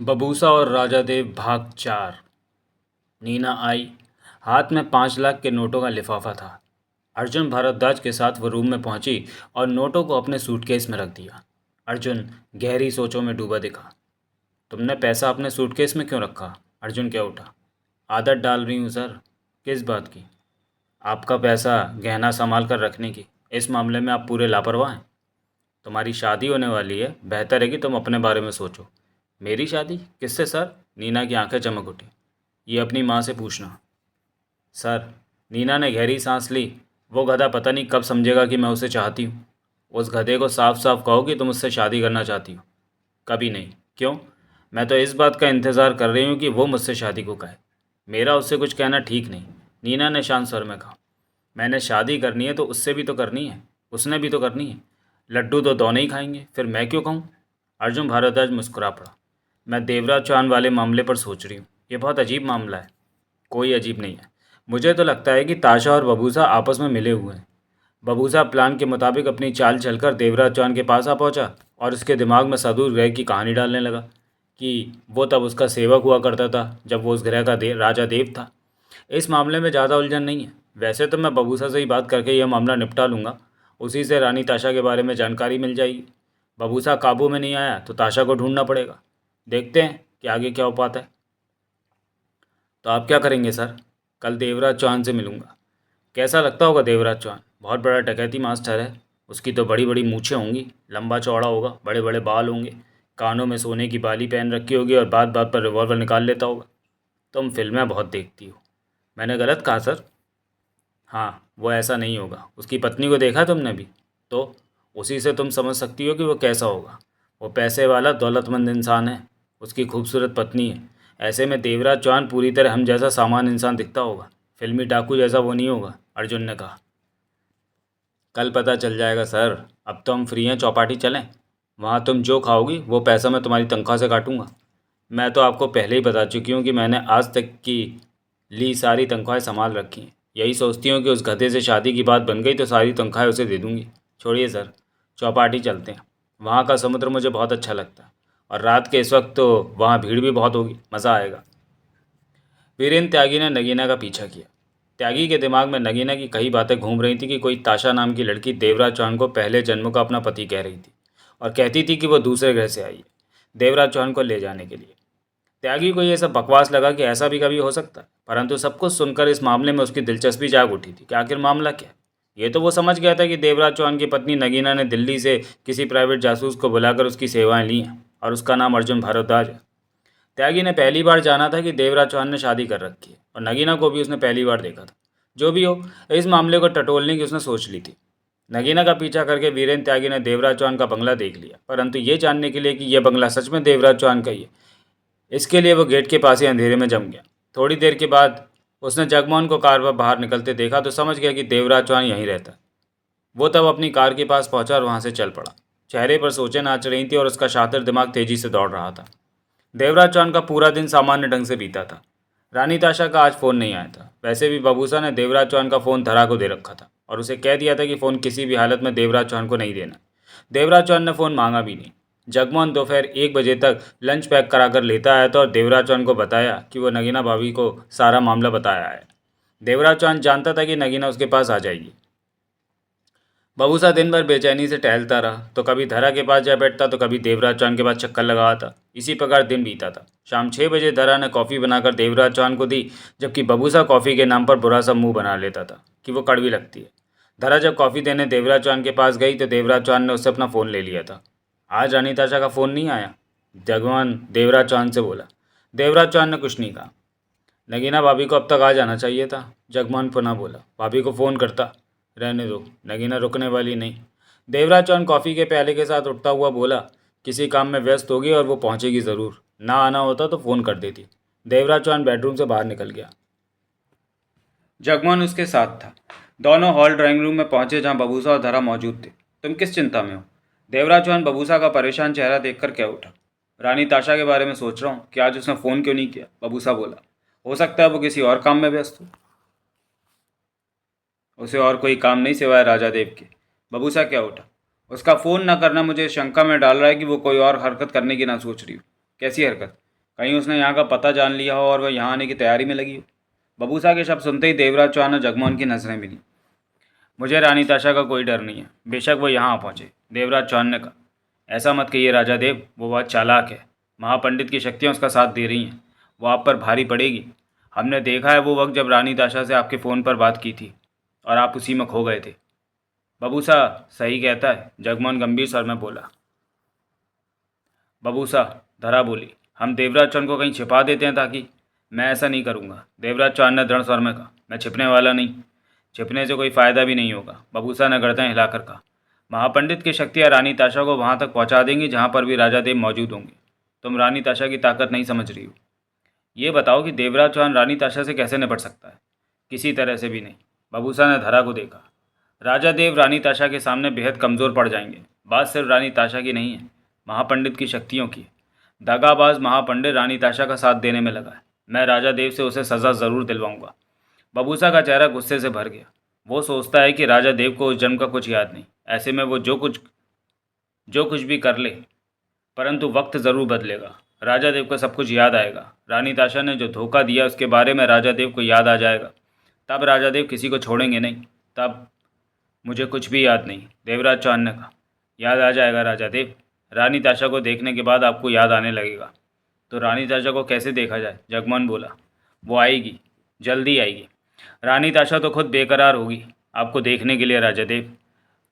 बबूसा और राजादेव भाग 4। नीना आई। हाथ में 5 लाख के नोटों का लिफाफा था। अर्जुन भारद्वाज के साथ वो रूम में पहुंची और नोटों को अपने सूटकेस में रख दिया। अर्जुन गहरी सोचों में डूबा दिखा। तुमने पैसा अपने सूटकेस में क्यों रखा? अर्जुन क्या उठा। आदत डाल रही हूँ सर। किस बात की? आपका पैसा गहना संभाल कर रखने की। इस मामले में आप पूरे लापरवाह हैं। तुम्हारी शादी होने वाली है, बेहतर है कि तुम अपने बारे में सोचो। मेरी शादी? किससे सर? नीना की आंखें चमक उठी। ये अपनी माँ से पूछना। सर, नीना ने गहरी सांस ली। वो गधा पता नहीं कब समझेगा कि मैं उसे चाहती हूँ। उस गधे को साफ साफ कहो कि तुम उससे शादी करना चाहती हो। कभी नहीं। क्यों? मैं तो इस बात का इंतज़ार कर रही हूँ कि वो मुझसे शादी को कहे। मेरा उससे कुछ कहना ठीक नहीं। नीना ने शांत स्वर में कहा। मैंने शादी करनी है तो उससे भी तो करनी है, उसने भी तो करनी है। लड्डू तो दोनों ही खाएंगे, फिर मैं क्यों खाऊं? अर्जुन भारद्वाज मुस्कुरा पड़ा। मैं देवराज चौहान वाले मामले पर सोच रही हूँ। ये बहुत अजीब मामला है। कोई अजीब नहीं है। मुझे तो लगता है कि ताशा और बबूसा आपस में मिले हुए हैं। बबूसा प्लान के मुताबिक अपनी चाल चलकर देवराज चौहान के पास आ पहुंचा और उसके दिमाग में सदूर ग्रह की कहानी डालने लगा कि वो तब उसका सेवक हुआ करता था जब वो उस ग्रह का राजा देव था। इस मामले में ज़्यादा उलझन नहीं है। वैसे तो मैं बबूसा से ही बात करके यह मामला निपटा लूँगा। उसी से रानी ताशा के बारे में जानकारी मिल जाएगी। बबूसा काबू में नहीं आया तो ताशा को ढूंढना पड़ेगा। देखते हैं कि आगे क्या हो पाता है। तो आप क्या करेंगे सर? कल देवराज चौहान से मिलूंगा। कैसा लगता होगा देवराज चौहान? बहुत बड़ा डकैती मास्टर है। उसकी तो बड़ी बड़ी मूछें होंगी, लंबा चौड़ा होगा, बड़े बड़े बाल होंगे, कानों में सोने की बाली पहन रखी होगी और बात बात पर रिवॉल्वर निकाल लेता होगा। तुम फिल्में बहुत देखती हो। मैंने गलत कहा सर? हाँ, वो ऐसा नहीं होगा। उसकी पत्नी को देखा तुमने भी? तो उसी से तुम समझ सकती हो कि वो कैसा होगा। वो पैसे वाला दौलतमंद इंसान है। उसकी खूबसूरत पत्नी है। ऐसे में देवराज चौहान पूरी तरह हम जैसा सामान्य इंसान दिखता होगा। फिल्मी डाकू जैसा वो नहीं होगा, अर्जुन ने कहा। कल पता चल जाएगा सर। अब तो हम फ्री हैं, चौपाटी चलें। वहाँ तुम जो खाओगी वो पैसा मैं तुम्हारी तनख्वाह से काटूंगा। मैं तो आपको पहले ही बता चुकी हूँ कि मैंने आज तक की ली सारी तनख्वाहें संभाल रखी हैं। यही सोचती हूँ कि उस गधे से शादी की बात बन गई तो सारी तनख्वाहें उसे दे दूँगी। छोड़िए सर, चौपाटी चलते हैं। वहाँ का समुद्र मुझे बहुत अच्छा लगता है और रात के इस वक्त तो वहाँ भीड़ भी बहुत होगी, मज़ा आएगा। वीरेंद्र त्यागी ने नगीना का पीछा किया। त्यागी के दिमाग में नगीना की कई बातें घूम रही थी कि कोई ताशा नाम की लड़की देवराज चौहान को पहले जन्म का अपना पति कह रही थी और कहती थी कि वो दूसरे ग्रह से आई है देवराज चौहान को ले जाने के लिए। त्यागी को यह सब बकवास लगा कि ऐसा भी कभी हो सकता है, परंतु सब कुछ सुनकर इस मामले में उसकी दिलचस्पी जाग उठी थी कि आखिर मामला क्या है। ये तो वो समझ गया था कि देवराज चौहान की पत्नी नगीना ने दिल्ली से किसी प्राइवेट जासूस को बुलाकर उसकी सेवाएं ली हैं और उसका नाम अर्जुन भारद्वाज है। त्यागी ने पहली बार जाना था कि देवराज चौहान ने शादी कर रखी है और नगीना को भी उसने पहली बार देखा था। जो भी हो, इस मामले को टटोलने की उसने सोच ली थी। नगीना का पीछा करके वीरेंद्र त्यागी ने देवराज चौहान का बंगला देख लिया, परंतु ये जानने के लिए कि यह बंगला सच में देवराज चौहान का ही है, इसके लिए वो गेट के पास ही अंधेरे में जम गया। थोड़ी देर के बाद उसने जगमोहन को कार पर बाहर निकलते देखा तो समझ गया कि देवराज चौहान यहीं रहता है। वो तब अपनी कार के पास पहुंचा और वहां से चल पड़ा। चेहरे पर सोचें नाच रही थी और उसका शातिर दिमाग तेजी से दौड़ रहा था। देवराज चौहान का पूरा दिन सामान्य ढंग से बीता था। रानी ताशा का आज फ़ोन नहीं आया था। वैसे भी बबूसा ने देवराज चौहान का फ़ोन धरा को दे रखा था और उसे कह दिया था कि फ़ोन किसी भी हालत में देवराज चौहान को नहीं देना। देवराज चौहान ने फ़ोन मांगा भी नहीं। जगमोहन दोपहर 1 बजे तक लंच पैक कराकर लेता आया था और देवराज चौहान को बताया कि वो नगीना भाभी को सारा मामला बताया है। देवराज चौहान जानता था कि नगीना उसके पास आ जाएगी। बबूसा दिन भर बेचैनी से टहलता रहा, तो कभी धरा के पास जा बैठता तो कभी देवराज चौहान के पास चक्कर लगाता। इसी प्रकार दिन बीता था। शाम 6 बजे धरा ने कॉफ़ी बनाकर देवराज चौहान को दी, जबकि बबूसा कॉफ़ी के नाम पर बुरा सा मुंह बना लेता था कि वो कड़वी लगती है। धरा जब कॉफ़ी देने देवराज चौहान के पास गई तो देवराज चौहान ने उससे अपना फ़ोन ले लिया था। आज रानी ताशा का फ़ोन नहीं आया? जगवान देवराज चौहान से बोला। देवराज चौहान ने कुछ नहीं कहा। नगीना भाभी को अब तक आ जाना चाहिए था, जगमोहन पुनः बोला। भाभी को फ़ोन करता। रहने दो, नगीना रुकने वाली नहीं। देवराज चौहान कॉफ़ी के प्याले के साथ उठता हुआ बोला। किसी काम में व्यस्त होगी और वो पहुंचेगी ज़रूर। ना आना होता तो फ़ोन कर देती। देवराज चौहान बेडरूम से बाहर निकल गया। जगमोहन उसके साथ था। दोनों हॉल ड्राइंग रूम में पहुंचे जहां बबूसा और धरा मौजूद थे। तुम किस चिंता में हो? देवराज चौहान बबूसा का परेशान चेहरा देखकर कह उठा। रानी ताशा के बारे में सोच रहा हूँ कि आज उसने फ़ोन क्यों नहीं किया, बबूसा बोला। हो सकता है वो किसी और काम में व्यस्त हो। उसे और कोई काम नहीं सिवाय राजा देव के, बबूसा क्या उठा। उसका फ़ोन न करना मुझे शंका में डाल रहा है कि वो कोई और हरकत करने की ना सोच रही हो। कैसी हरकत? कहीं उसने यहाँ का पता जान लिया हो और वह यहाँ आने की तैयारी में लगी हो। बबूसा के शब्द सुनते ही देवराज चौहान और जगमोहन की नजरें मिली। मुझे रानी ताशा का कोई डर नहीं है, बेशक वो यहाँ आ पहुँचे, देवराज चौहान ने कहा। ऐसा मत कहिए राजा देव, वो बहुत चालाक है। महापंडित की शक्तियाँ उसका साथ दे रही हैं, वो आप पर भारी पड़ेगी। हमने देखा है वो वक्त जब रानी ताशा से आपके फ़ोन पर बात की थी और आप उसी में खो गए थे। बबूसा सही कहता है, जगमोहन गंभीर स्वर में बोला। बबूसा, धरा बोली, हम देवराज चौहान को कहीं छिपा देते हैं ताकि। मैं ऐसा नहीं करूँगा, देवराज चौहान ने दृढ़ स्वर में कहा। मैं छिपने वाला नहीं, छिपने से कोई फ़ायदा भी नहीं होगा, बबूसा ने गर्दन हिलाकर कहा। महापंडित की शक्तियाँ रानी ताशा को वहाँ तक पहुँचा देंगी जहाँ पर भी राजा देव मौजूद होंगे। तुम रानी ताशा की ताकत नहीं समझ रही हो। ये बताओ कि देवराज चौहान रानी ताशा से कैसे निपट सकता है। किसी तरह से भी नहीं, बबूसा ने धरा को देखा। राजा देव रानी ताशा के सामने बेहद कमज़ोर पड़ जाएंगे। बात सिर्फ रानी ताशा की नहीं है, महापंडित की शक्तियों की है। दगाबाज महापंडित रानी ताशा का साथ देने में लगा है। मैं राजा देव से उसे सज़ा ज़रूर दिलवाऊंगा। बबूसा का चेहरा गुस्से से भर गया। वो सोचता है कि राजा देव को उस जन्म का कुछ याद नहीं, ऐसे में वो जो कुछ भी कर ले, परंतु वक्त ज़रूर बदलेगा। राजा देव को सब कुछ याद आएगा। रानी ताशा ने जो धोखा दिया उसके बारे में राजा देव को याद आ जाएगा। तब राजा देव किसी को छोड़ेंगे नहीं। तब मुझे कुछ भी याद नहीं, देवराज चौहान ने कहा। याद आ जाएगा राजा देव, रानी ताशा को देखने के बाद आपको याद आने लगेगा। तो रानी ताशा को कैसे देखा जाए, जगमोहन बोला। वो आएगी, जल्दी आएगी। रानी ताशा तो खुद बेकरार होगी आपको देखने के लिए राजा देव।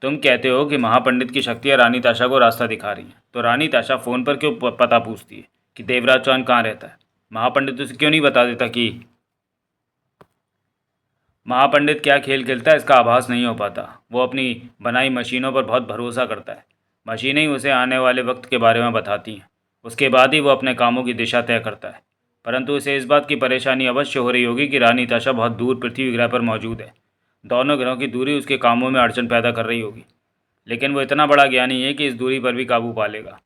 तुम कहते हो कि महापंडित की शक्तियाँ रानी ताशा को रास्ता दिखा रही हैं, तो रानी ताशा फ़ोन पर क्यों पता पूछती है कि देवराज चौहान कहाँ रहता है। महापंडित उसे क्यों नहीं बता देता कि महापंडित क्या खेल खेलता है, इसका आभास नहीं हो पाता। वो अपनी बनाई मशीनों पर बहुत भरोसा करता है। मशीनें ही उसे आने वाले वक्त के बारे में बताती हैं, उसके बाद ही वो अपने कामों की दिशा तय करता है। परंतु उसे इस बात की परेशानी अवश्य हो रही होगी कि रानी ताशा बहुत दूर पृथ्वी ग्रह पर मौजूद है। दोनों ग्रहों की दूरी उसके कामों में अड़चन पैदा कर रही होगी, लेकिन वो इतना बड़ा ज्ञानी है कि इस दूरी पर भी काबू पा लेगा।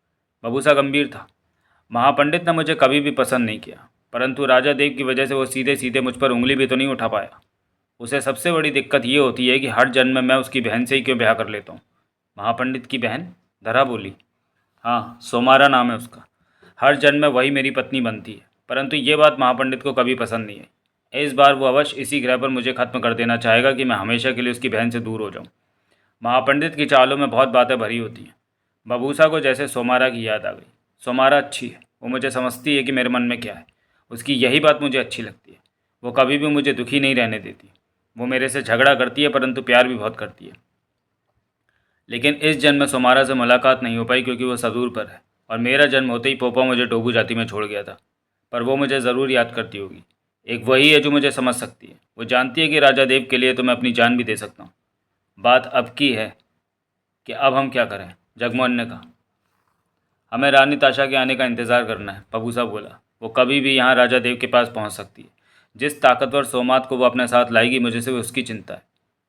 बबूसा गंभीर था। महापंडित ने मुझे कभी भी पसंद नहीं किया, परंतु राजा देव की वजह से वो सीधे सीधे मुझ पर उंगली भी तो नहीं उठा पाया। उसे सबसे बड़ी दिक्कत ये होती है कि हर जन्म में मैं उसकी बहन से ही क्यों ब्याह कर लेता हूँ। महापंडित की बहन, धरा बोली। हाँ, सोमारा नाम है उसका। हर जन्म में वही मेरी पत्नी बनती है, परंतु ये बात महापंडित को कभी पसंद नहीं है। इस बार वो अवश्य इसी ग्रह पर मुझे खत्म कर देना चाहेगा कि मैं हमेशा के लिए उसकी बहन से दूर हो जाऊँ। महापंडित की चालों में बहुत बातें भरी होती हैं। बबूसा को जैसे सोमारा की याद आ गई। सोमारा अच्छी है, वो मुझे समझती है कि मेरे मन में क्या है। उसकी यही बात मुझे अच्छी लगती है। वो कभी भी मुझे दुखी नहीं रहने देती। वो मेरे से झगड़ा करती है, परंतु प्यार भी बहुत करती है। लेकिन इस जन्म में सोमारा से मुलाकात नहीं हो पाई क्योंकि वो सदूर पर है, और मेरा जन्म होते ही पोपा मुझे टोबू जाति में छोड़ गया था। पर वो मुझे ज़रूर याद करती होगी। एक वही है जो मुझे समझ सकती है। वो जानती है कि राजा देव के लिए तो मैं अपनी जान भी दे सकता हूँ। बात अब की है कि अब हम क्या करें, जगमोहन ने कहा। हमें रानी ताशा के आने का इंतज़ार करना है, बबूसा बोला। वो कभी भी यहाँ राजा देव के पास पहुँच सकती है। जिस ताकतवर सोमात को वो अपने साथ लाएगी, मुझे सिर्फ उसकी चिंता है।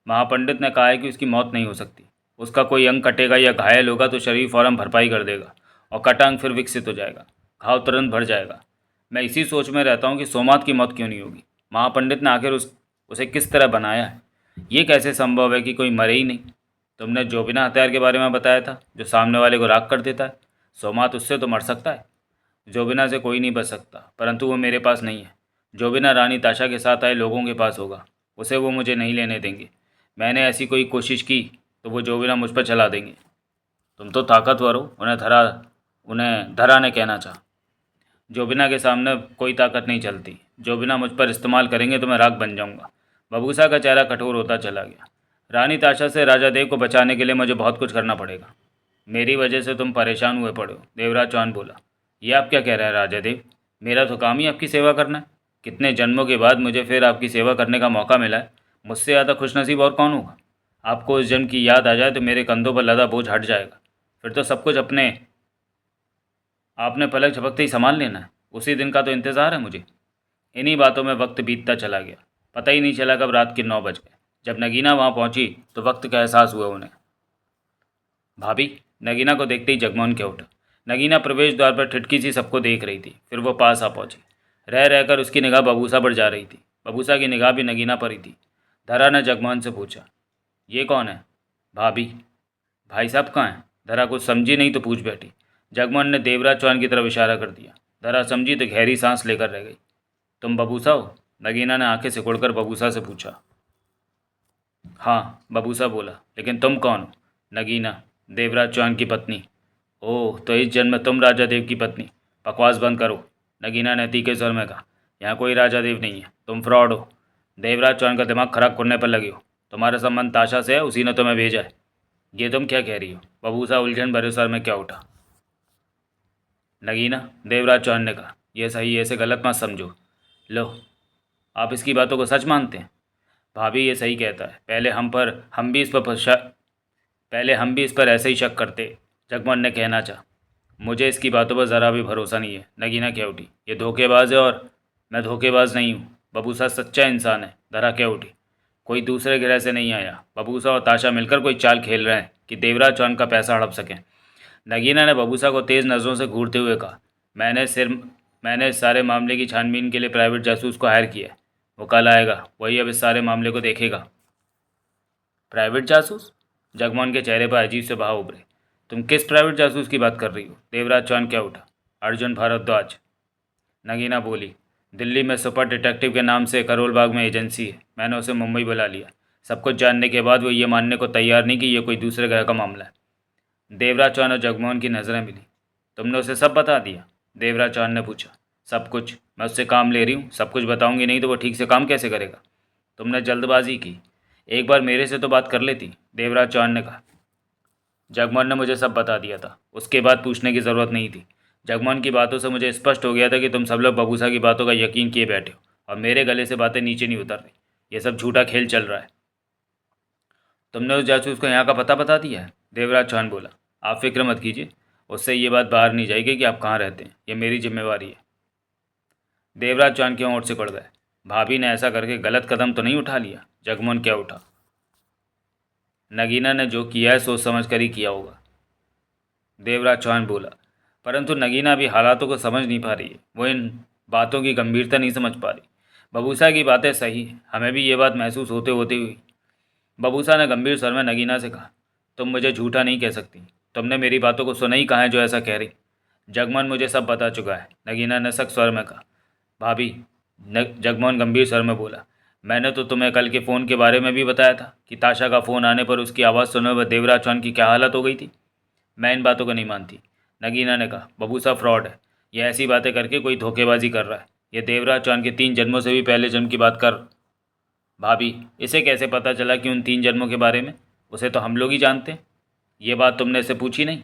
महापंडित ने कहा है कि उसकी मौत नहीं हो सकती। उसका कोई अंग कटेगा या घायल होगा तो शरीर फौरन भरपाई कर देगा और कटा अंग फिर विकसित हो जाएगा, घाव तुरंत भर जाएगा। मैं इसी सोच में रहता हूँ कि सोमात की मौत क्यों नहीं होगी। महापंडित ने आखिर उसे किस तरह बनाया है। ये कैसे संभव है कि कोई मरे ही नहीं। तुमने जो बिना हथियार के बारे में बताया था, जो सामने वाले को राख कर देता है। सोमात उससे तो मर सकता है। जोबिना से कोई नहीं बच सकता, परंतु वो मेरे पास नहीं है। जोबिना रानी ताशा के साथ आए लोगों के पास होगा। उसे वो मुझे नहीं लेने देंगे। मैंने ऐसी कोई कोशिश की तो वो जोबिना मुझ पर चला देंगे। तुम तो ताकतवर हो, उन्हें धरा ने कहना चाहा। जोबिना के सामने कोई ताकत नहीं चलती। जोबिना मुझ पर इस्तेमाल करेंगे तो मैं राख बन जाऊंगा। बबूसा का चेहरा कठोर होता चला गया। रानी ताशा से राजा देव को बचाने के लिए मुझे बहुत कुछ करना पड़ेगा। मेरी वजह से तुम परेशान हुए पड़े हो, देवराज चौहान बोला। ये आप क्या कह रहे हैं राजा देव? मेरा तो काम ही आपकी सेवा करना है। कितने जन्मों के बाद मुझे फिर आपकी सेवा करने का मौका मिला है। मुझसे ज़्यादा खुशनसीब और कौन होगा। आपको उस जन्म की याद आ जाए तो मेरे कंधों पर लदा बोझ हट जाएगा। फिर तो सब कुछ आपने पलक झपकते ही संभाल लेना है। उसी दिन का तो इंतज़ार है मुझे। इन्हीं बातों में वक्त बीतता चला गया। पता ही नहीं चला कब रात के 9 बज गए। जब नगीना वहाँ पहुँची तो वक्त का एहसास हुआ उन्हें। भाभी, नगीना को देखते ही जगमोहन के उठा। नगीना प्रवेश द्वार पर ठिठकी सी सबको देख रही थी। फिर वो पास आ पहुंची। रह रहकर उसकी निगाह बबूसा पर जा रही थी। बबूसा की निगाह भी नगीना पर ही थी। धरा ने जगमोहन से पूछा, ये कौन है? भाभी। भाई साहब कहाँ हैं? धरा कुछ समझी नहीं तो पूछ बैठी। जगमोहन ने देवराज चौहान की तरफ इशारा कर दिया। धरा समझी तो गहरी सांस लेकर रह गई। तुम बबूसा हो? नगीना ने आंखें सिकुड़कर बबूसा से पूछा। हाँ, बबूसा बोला, लेकिन तुम कौन हो? नगीना, देवराज चौहान की पत्नी। ओह, तो इस जन्म में तुम राजा देव की पत्नी। बकवास बंद करो, नगीना ने तीखे स्वर में कहा। यहाँ कोई राजा देव नहीं है, तुम फ्रॉड हो। देवराज चौहान का दिमाग खराब करने पर लगे हो। तुम्हारा संबंध ताशा से है, उसी ने तुम्हें भेजा है। ये तुम क्या कह रही हो? बबूसा उलझन भरे स्वर में क्या उठा। नगीना, देवराज चौहान ने कहा, यह सही है, इसे गलत मत समझो। लो, आप इसकी बातों को सच मानते हैं? भाभी ये सही कहता है। पहले हम भी इस पर ऐसे ही शक करते। जगमोहन ने कहना चाहा। मुझे इसकी बातों पर ज़रा भी भरोसा नहीं है, नगीना कह उठी। ये धोखेबाज है और मैं धोखेबाज नहीं हूँ। बबूसा सच्चा इंसान है, धरा कह उठी। कोई दूसरे ग्रह से नहीं आया। बबूसा और ताशा मिलकर कोई चाल खेल रहे हैं कि देवराज चौहान का पैसा हड़प सकें। नगीना ने बबूसा को तेज़ नज़रों से घूरते हुए कहा, मैंने इस सारे मामले की छानबीन के लिए प्राइवेट जासूस को हायर किया है। वो कल आएगा, वही अब इस सारे मामले को देखेगा। प्राइवेट जासूस? जगमोहन के चेहरे पर अजीब से भाव उभरे। तुम किस प्राइवेट जासूस की बात कर रही हो? देवराज चौहान क्या उठा। अर्जुन भारद्वाज, नगीना बोली। दिल्ली में सुपर डिटेक्टिव के नाम से करोल बाग में एजेंसी है। मैंने उसे मुंबई बुला लिया। सब कुछ जानने के बाद वो ये मानने को तैयार नहीं कि यह कोई दूसरे ग्रह का मामला है। देवराज चौहान और जगमोहन की नज़रें मिली। तुमने उसे सब बता दिया? देवराज चौहान ने पूछा। सब कुछ। मैं उससे काम ले रही हूँ, सब कुछ बताऊंगी नहीं तो वो ठीक से काम कैसे करेगा? तुमने जल्दबाजी की। एक बार मेरे से तो बात कर लेती, देवराज चौहान ने कहा। जगमोहन ने मुझे सब बता दिया था, उसके बाद पूछने की ज़रूरत नहीं थी। जगमोहन की बातों से मुझे स्पष्ट हो गया था कि तुम सब लोग बबूसा की बातों का यकीन किए बैठे हो और मेरे गले से बातें नीचे नहीं उतर रही। ये सब झूठा खेल चल रहा है। तुमने उस जासूस को यहाँ का पता बता दिया है? देवराज चौहान बोला। आप फिक्र मत कीजिए, उससे ये बात बाहर नहीं जाएगी कि आप कहाँ रहते हैं। ये मेरी जिम्मेवारी है। देवराज चौहान की ओर से पड़ गए। भाभी ने ऐसा करके गलत कदम तो नहीं उठा लिया? जगमोहन क्या उठा। नगीना ने जो किया है सोच समझ कर ही किया होगा, देवराज चौहान बोला। परंतु नगीना अभी हालातों को समझ नहीं पा रही है। वो इन बातों की गंभीरता नहीं समझ पा रही। बबूसा की बातें सही हैं, हमें भी ये बात महसूस होते होते हुई। बबूसा ने गंभीर स्वर में नगीना से कहा, तुम मुझे झूठा नहीं कह सकती। तुमने मेरी बातों को सुना ही कहाँ है जो ऐसा कह रही? जगमोहन मुझे सब बता चुका है, नगीना ने सख्त स्वर में कहा। भाभी, जगमोहन गंभीर स्वर में बोला, मैंने तो तुम्हें कल के फ़ोन के बारे में भी बताया था कि ताशा का फ़ोन आने पर उसकी आवाज़ सुनने पर देवराज चौहान की क्या हालत हो गई थी। मैं इन बातों को नहीं मानती, नगीना ने कहा। बबूसा फ्रॉड है। ये ऐसी बातें करके कोई धोखेबाजी कर रहा है। ये देवराज चौहान के 3 जन्मों से भी पहले जन्म की बात कर। भाभी, इसे कैसे पता चला कि उन 3 जन्मों के बारे में? उसे तो हम लोग ही जानते हैं। ये बात तुमने इसे पूछी नहीं?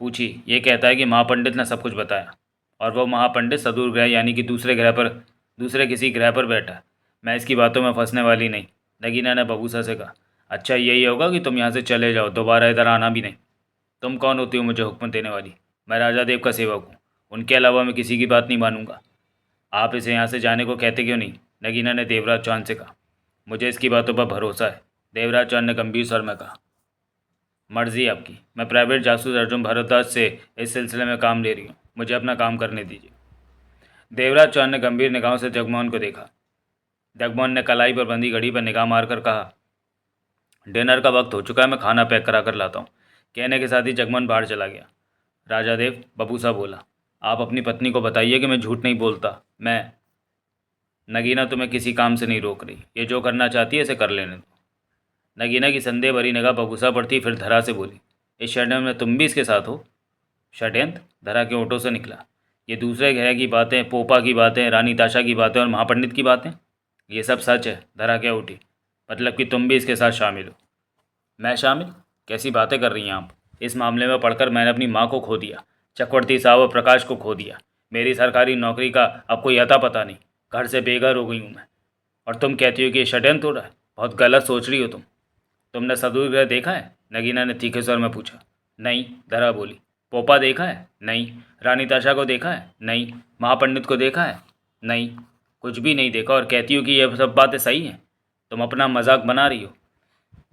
पूछी। ये कहता है कि महापंडित ने सब कुछ बताया और वह महापंडित सदूर ग्रह यानी कि दूसरे किसी ग्रह पर बैठा है। मैं इसकी बातों में फंसने वाली नहीं, नगीना ने बबूसा से कहा। अच्छा, यही होगा कि तुम यहाँ से चले जाओ, दोबारा इधर आना भी नहीं। तुम कौन होती हो मुझे हुक्म देने वाली? मैं राजा देव का सेवक हूँ, उनके अलावा मैं किसी की बात नहीं मानूंगा। आप इसे यहाँ से जाने को कहते क्यों नहीं? नगीना ने देवराज चौहान से कहा। मुझे इसकी बातों पर भरोसा है, देवराज चौहान ने गंभीर स्वर में कहा। मर्जी आपकी। मैं प्राइवेट जासूस अर्जुन भारद्वाज से इस सिलसिले में काम ले रही हूँ, मुझे अपना काम करने दीजिए। देवराज चौहान ने गंभीर निगाहों से जगमोहन को देखा। जगमोहन ने कलाई पर बंधी घड़ी पर निगाह मारकर कहा, डिनर का वक्त हो चुका है, मैं खाना पैक करा कर लाता हूँ। कहने के साथ ही जगमोहन बाहर चला गया। राजा देव, बबूसा बोला, आप अपनी पत्नी को बताइए कि मैं झूठ नहीं बोलता। मैं नगीना तुम्हें किसी काम से नहीं रोक रही, ये जो करना चाहती है इसे कर लेने दो। नगीना की संदेह भरी निगाह बबूसा पर थी, फिर धरा से बोली, इस षड्यंत्र में तुम भी इसके साथ हो? षड्यंत्र? धरा के ओठों से निकला। ये दूसरे ग्रह की बातें, पोपा की बातें, रानी ताशा की बातें और महापंडित की बातें, ये सब सच है। धरा क्या उठी। मतलब कि तुम भी इसके साथ शामिल हो? मैं शामिल? कैसी बातें कर रही हैं आप? इस मामले में पढ़कर मैंने अपनी माँ को खो दिया, चक्रवर्ती साहब और प्रकाश को खो दिया। मेरी सरकारी नौकरी का अब कोई अता पता नहीं। घर से बेघर हो गई हूँ मैं, और तुम कहती हो कि ये षड्यंत्र हो रहा है? बहुत गलत सोच रही हो तुम। तुमने सदूर ग्रह देखा है? नगीना ने तीखे स्वर में पूछा। नहीं, धरा बोली। पोपा देखा है? नहीं। रानी ताशा को देखा है? नहीं। महापंडित को देखा है? नहीं। कुछ भी नहीं देखा और कहती हो कि यह सब बातें सही हैं? तुम अपना मजाक बना रही हो।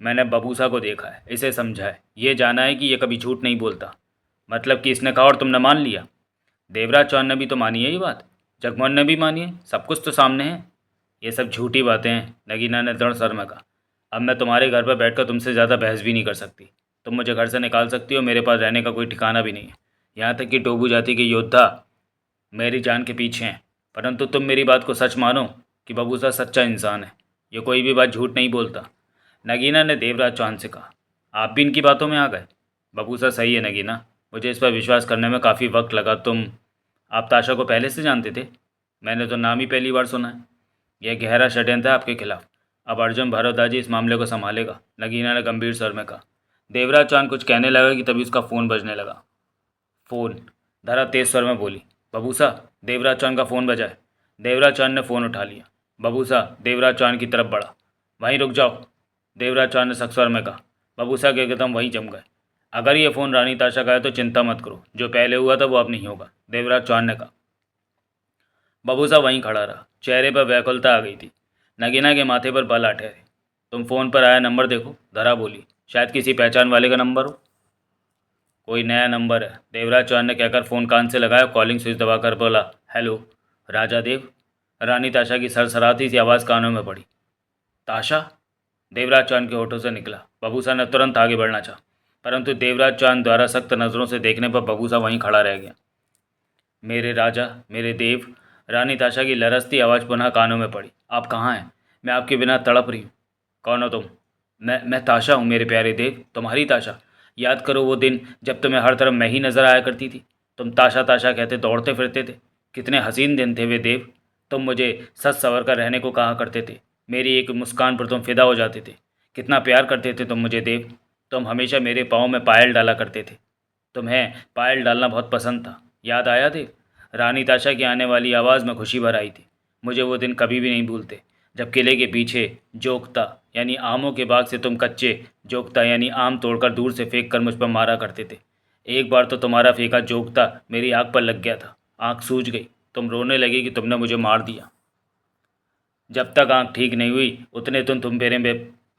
मैंने बबूसा को देखा है, इसे समझा है, ये जाना है कि यह कभी झूठ नहीं बोलता। मतलब कि इसने कहा और तुमने मान लिया? देवराज चौहान ने भी तो मानी है ये बात, जगमोहन ने भी मानी है, सब कुछ तो सामने है। ये सब झूठी बातें हैं, नगीना ने दृढ़ स्वर में कहा। अब मैं तुम्हारे घर पर बैठकर तुमसे ज़्यादा बहस भी नहीं कर सकती। तुम मुझे घर से निकाल सकती हो, मेरे पास रहने का कोई ठिकाना भी नहीं है। यहाँ तक कि टोबू जाति के योद्धा मेरी जान के पीछे हैं, परंतु तुम मेरी बात को सच मानो कि बबूसा सच्चा इंसान है। ये कोई भी बात झूठ नहीं बोलता। नगीना ने देवराज चौहान से कहा। आप भी इनकी बातों में आ गए। बबूसा सही है नगीना, मुझे इस पर विश्वास करने में काफ़ी वक्त लगा। आप ताशा को पहले से जानते थे? मैंने तो नाम ही पहली बार सुना है। यह गहरा षड्यंत्र है आपके खिलाफ। अब अर्जुन भारद्वाज इस मामले को संभालेगा, नगीना ने गंभीर स्वर में कहा। देवराज चौहान कुछ कहने लगा कि तभी उसका फ़ोन बजने लगा। फ़ोन, धरा तेज स्वर में बोली। बबूसा, देवराज चौहान का फ़ोन बजा है। देवराज चौहान ने फ़ोन उठा लिया। बबूसा देवराज चौहान की तरफ बढ़ा। वहीं रुक जाओ, देवराज चौहान ने सख्त स्वर में कहा। बबूसा के कदम वहीं जम गए। अगर ये फ़ोन रानी ताशा का है तो चिंता मत करो, जो पहले हुआ था वो अब नहीं होगा, देवराज चौहान ने कहा। बबूसा वहीं खड़ा रहा। चेहरे पर व्याकुलता आ गई थी। नगीना के माथे पर बल आ ठहरे। तुम फ़ोन पर आया नंबर देखो, धरा बोली। शायद किसी पहचान वाले का नंबर हो। कोई नया नंबर है, देवराज चौहान ने कहकर फ़ोन कान से लगाया। कॉलिंग स्विच दबाकर बोला, हेलो राजा देव। रानी ताशा की सरसराती सी आवाज़ कानों में पड़ी। ताशा? देवराज चौहान के होठों से निकला। बबूसा ने तुरंत आगे बढ़ना चाहा, परंतु देवराज चौहान द्वारा सख्त नज़रों से देखने पर बबूसा वहीं खड़ा रह गया। मेरे राजा, मेरे देव। रानी ताशा की लरसती आवाज़ पुनः कानों में पड़ी। आप कहाँ हैं? मैं आपके बिना तड़प रही हूँ। कौन हो तुम? मैं ताशा हूँ मेरे प्यारे देव, तुम्हारी ताशा। याद करो वो दिन जब तुम्हें हर तरफ मैं ही नज़र आया करती थी। तुम ताशा ताशा कहते दौड़ते फिरते थे। कितने हसीन दिन थे वे देव। तुम मुझे सच संवर कर रहने को कहा करते थे। मेरी एक मुस्कान पर तुम फिदा हो जाते थे। कितना प्यार करते थे तुम मुझे देव। तुम हमेशा मेरे पाँव में पायल डाला करते थे। तुम्हें पायल डालना बहुत पसंद था। याद आया देव? रानी ताशा की आने वाली आवाज़ में खुशी भर आई थी। मुझे वो दिन कभी भी नहीं भूलते, जब किले के पीछे जोगता यानी आमों के बाग से तुम कच्चे जोगता यानी आम तोड़कर दूर से फेंक कर मुझ पर मारा करते थे। एक बार तो तुम्हारा फेंका जोगता मेरी आँख पर लग गया था। आँख सूज गई। तुम रोने लगी कि तुमने मुझे मार दिया। जब तक आँख ठीक नहीं हुई उतने तुम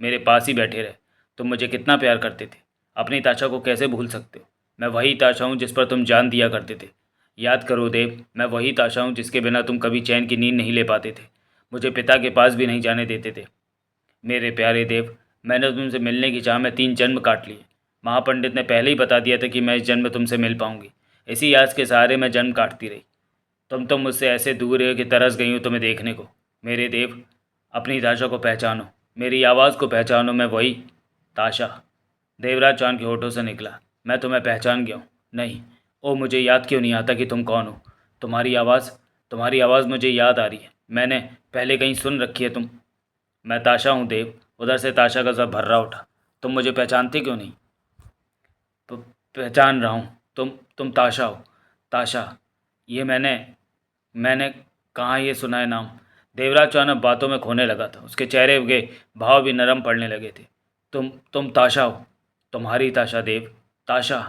मेरे पास ही बैठे रहे। तुम मुझे कितना प्यार करते थे। अपनी ताशा को कैसे भूल सकते हो? मैं वही ताशा हूँ जिस पर तुम जान दिया करते थे। याद करो देव, मैं वही ताशा हूँ जिसके बिना तुम कभी चैन की नींद नहीं ले पाते थे। मुझे पिता के पास भी नहीं जाने देते थे। मेरे प्यारे देव, मैंने तुमसे मिलने की चाह में 3 जन्म काट लिए। महापंडित ने पहले ही बता दिया था कि मैं इस जन्म में तुमसे मिल पाऊंगी। इसी आस के सहारे मैं जन्म काटती रही। तुम तो मुझसे ऐसे दूर हो कि तरस गई हूँ तुम्हें देखने को। मेरे देव, अपनी ताशा को पहचानो, मेरी आवाज़ को पहचानो। मैं वही ताशा। देवराज चौहान के होठों से निकला। मैं तुम्हें पहचान गया हूँ। नहीं, ओ मुझे याद क्यों नहीं आता कि तुम कौन हो। तुम्हारी आवाज़ मुझे याद आ रही है। मैंने पहले कहीं सुन रखी है। मैं ताशा हूँ देव। उधर से ताशा का सर भर्रा उठा। तुम मुझे पहचानते क्यों नहीं? पहचान रहा हूँ। तुम ताशा हो। ताशा, ये मैंने कहाँ ये सुना है नाम। देवराज चौहान अब बातों में खोने लगा था। उसके चेहरे के भाव भी नरम पड़ने लगे थे। तुम ताशा हो। तुम्हारी ताशा देव, ताशा।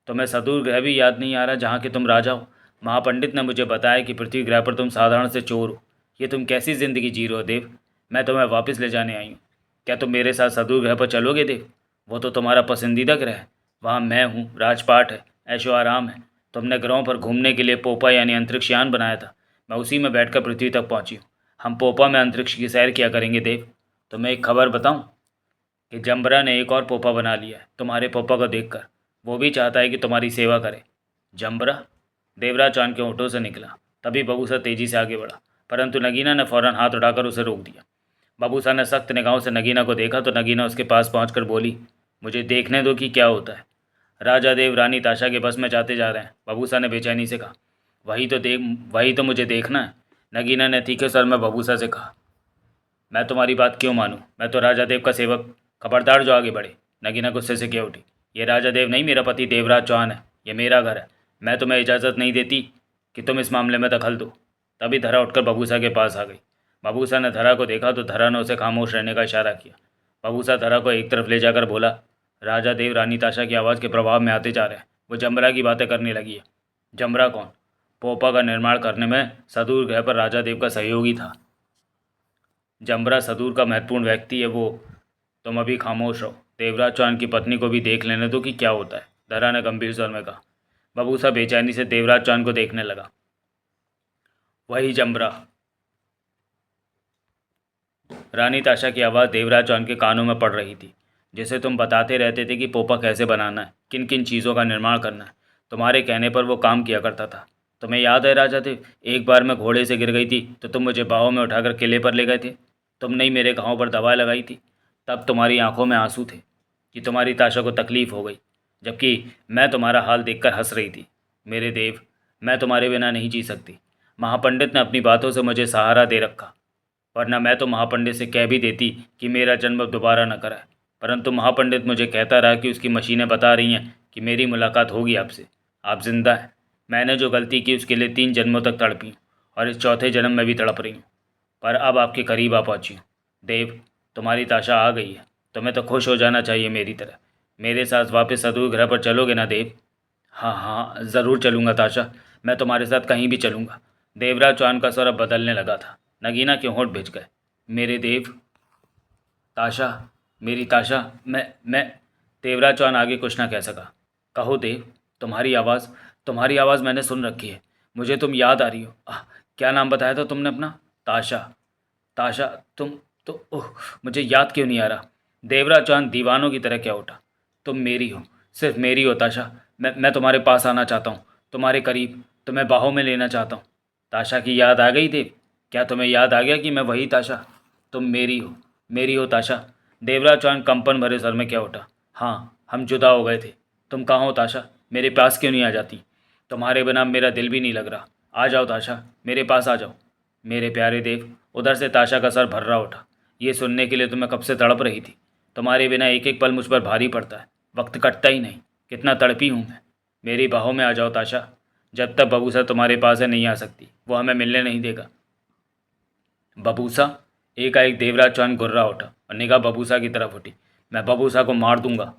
तुम्हें सदूर ग्रह भी याद नहीं आ रहा जहाँ के तुम राजा हो। महापंडित ने मुझे बताया कि पृथ्वी ग्रह पर तुम साधारण से चोर हो। ये तुम कैसी ज़िंदगी जी रहे हो देव? मैं तुम्हें वापस ले जाने आई हूँ। क्या तुम मेरे साथ सदूर ग्रह पर चलोगे देव? वो तो तुम्हारा पसंदीदा ग्रह है। वहाँ मैं हूँ, राजपाट है, ऐशो आराम है। तुमने ग्रहों पर घूमने के लिए पोपा यानी अंतरिक्ष यान बनाया था। मैं उसी में बैठकर पृथ्वी तक पहुँची हूँ। हम पोपा में अंतरिक्ष की सैर किया करेंगे देव। तुम्हें एक खबर बताऊँ कि जम्बरा ने एक और पोपा बना लिया है तुम्हारे पोपा को देखकर। वो भी चाहता है कि तुम्हारी सेवा करे। जम्बरा? देवराज चौहान के होठों से निकला। तभी बबूसा तेजी से आगे बढ़ा, परंतु नगीना ने फौरन हाथ उठाकर उसे रोक दिया। बबूसा ने सख्त निगाहों से नगीना को देखा तो नगीना उसके पास पहुंचकर बोली, मुझे देखने दो कि क्या होता है। राजा देव रानी ताशा के बस में जाते जा रहे हैं, बबूसा ने बेचैनी से कहा। वही तो मुझे देखना है, नगीना ने तीखे स्वर में बबूसा से कहा। मैं तुम्हारी बात क्यों मानूं? मैं तो राजा देव का सेवक। खबरदार जो आगे बढ़े। नगीना गुस्से से कह उठी। ये राजा देव नहीं, मेरा पति देवराज चौहान है। ये मेरा घर है। मैं तुम्हें इजाज़त नहीं देती कि तुम इस मामले में दखल दो। तभी धरा उठकर बबूसा के पास आ गई। बबूसा ने धरा को देखा तो धरा ने उसे खामोश रहने का इशारा किया। बबूसा धरा को एक तरफ ले जाकर बोला, राजा देव रानी ताशा की आवाज़ के प्रभाव में आते जा रहे हैं। वो जमरा की बातें करने लगी है। जमरा कौन? पोपा का निर्माण करने में सदूर ग्रह पर राजा देव का सहयोगी था। जमरा सदूर का महत्वपूर्ण व्यक्ति है वो। तुम अभी खामोश रहो। देवराज चौहान की पत्नी को भी देख लेने दो कि क्या होता है, धरा ने गंभीर स्वर में कहा। बबूसा बेचैनी से देवराज चौहान को देखने लगा। वही जमरा। रानी ताशा की आवाज़ देवराज चौहान के कानों में पड़ रही थी। जैसे तुम बताते रहते थे कि पोपा कैसे बनाना है, किन किन चीज़ों का निर्माण करना है। तुम्हारे कहने पर वो काम किया करता था। तुम्हें याद है राजा देव, एक बार मैं घोड़े से गिर गई थी तो तुम मुझे बाहों में उठाकर किले पर ले गए थे। तुमने ही मेरे घावों पर दवा लगाई थी। तब तुम्हारी आंखों में आंसू थे कि तुम्हारी ताशा को तकलीफ हो गई, जबकि मैं तुम्हारा हाल देखकर हंस रही थी। मेरे देव, मैं तुम्हारे बिना नहीं जी सकती। महापंडित ने अपनी बातों से मुझे सहारा दे रखा, वरना मैं तो महापंडित से कह भी देती कि मेरा जन्म अब दोबारा न कराए। परंतु महापंडित मुझे कहता रहा कि उसकी मशीनें बता रही हैं कि मेरी मुलाकात होगी आपसे। आप जिंदा हैं। मैंने जो गलती की उसके लिए 3 जन्मों तक तड़पी हूँ और इस चौथे जन्म में भी तड़प रही हूँ, पर अब आपके करीब आ पहुँची हूँ। देव, तुम्हारी ताशा आ गई है। तुम्हें तो खुश हो जाना चाहिए मेरी तरह। मेरे साथ वापस सदुर ग्रह पर चलोगे ना देव? हाँ हाँ, ज़रूर चलूँगा ताशा। मैं तुम्हारे साथ कहीं भी चलूँगा। देवराज चौहान का स्वर अब बदलने लगा था। नगीना के होंठ भिज गए। मेरे देव, ताशा, मेरी ताशा, मैं देवराज चौहान आगे कुछ ना कह सका। कहो देव, तुम्हारी आवाज़ मैंने सुन रखी है। मुझे तुम याद आ रही हो। क्या नाम बताया था तुमने अपना? ताशा। ताशा, तुम तो ओह, मुझे याद क्यों नहीं आ रहा? देवराज चौहान दीवानों की तरह क्या उठा। तुम मेरी हो, सिर्फ मेरी हो ताशा। मैं तुम्हारे पास आना चाहता हूँ, तुम्हारे करीब, तुम्हें बाहों में लेना चाहता हूँ। ताशा की याद आ गई देव? क्या तुम्हें याद आ गया कि मैं वही ताशा? तुम मेरी हो, मेरी हो ताशा। देवराज चौहान कंपन भरे सर में क्या उठा। हाँ, हम जुदा हो गए थे। तुम कहाँ हो ताशा? मेरे पास क्यों नहीं आ जाती? तुम्हारे बिना मेरा दिल भी नहीं लग रहा। आ जाओ ताशा, मेरे पास आ जाओ। मेरे प्यारे देव, उधर से ताशा का सर भर्रा उठा। ये सुनने के लिए तो मैं कब से तड़प रही थी। तुम्हारे बिना एक एक पल मुझ पर भारी पड़ता है, वक्त कटता ही नहीं। कितना तड़पी हूँ मैं। मेरी बाहों में आ जाओ ताशा। जब तक बबूसा तुम्हारे पास है नहीं आ सकती, वो हमें मिलने नहीं देगा। बबूसा? एकाएक देवराज चौहान गुर्रा उठा और निगाह बबूसा की तरफ उठी। मैं बबूसा को मार दूंगा।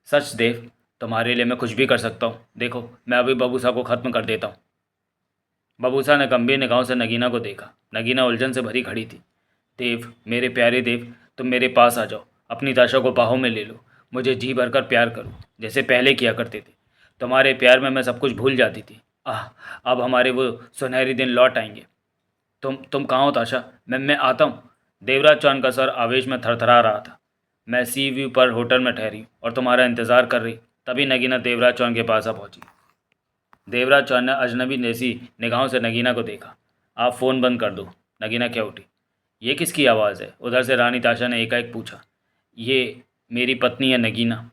सच देव, तुम्हारे लिए मैं कुछ भी कर सकता हूँ। देखो, मैं अभी बबूसा को ख़त्म कर देता हूँ। बबूसा ने गंभीर निगाहों से नगीना को देखा। नगीना उलझन से भरी खड़ी थी। देव, मेरे प्यारे देव, तुम मेरे पास आ जाओ। अपनी ताशा को बाहों में ले लो। मुझे जी भरकर प्यार करो, जैसे पहले किया करते थे। तुम्हारे प्यार में मैं सब कुछ भूल जाती थी। अब हमारे वो सुनहरे दिन लौट आएंगे। तुम कहाँ हो ताशा? मैं आता हूँ। देवराज चौहान का सर आवेश में थरथरा रहा था। मैं सी व्यू पर होटल में ठहरी और तुम्हारा इंतज़ार कर रही। तभी नगीना देवराज चौहान के पास आ पहुंची। देवराज चौहान ने अजनबी जैसी निगाहों से नगीना को देखा। आप फ़ोन बंद कर दो। नगीना क्या उठी। ये किसकी आवाज़ है? उधर से रानी ताशा ने एकाएक पूछा। ये मेरी पत्नी है नगीना।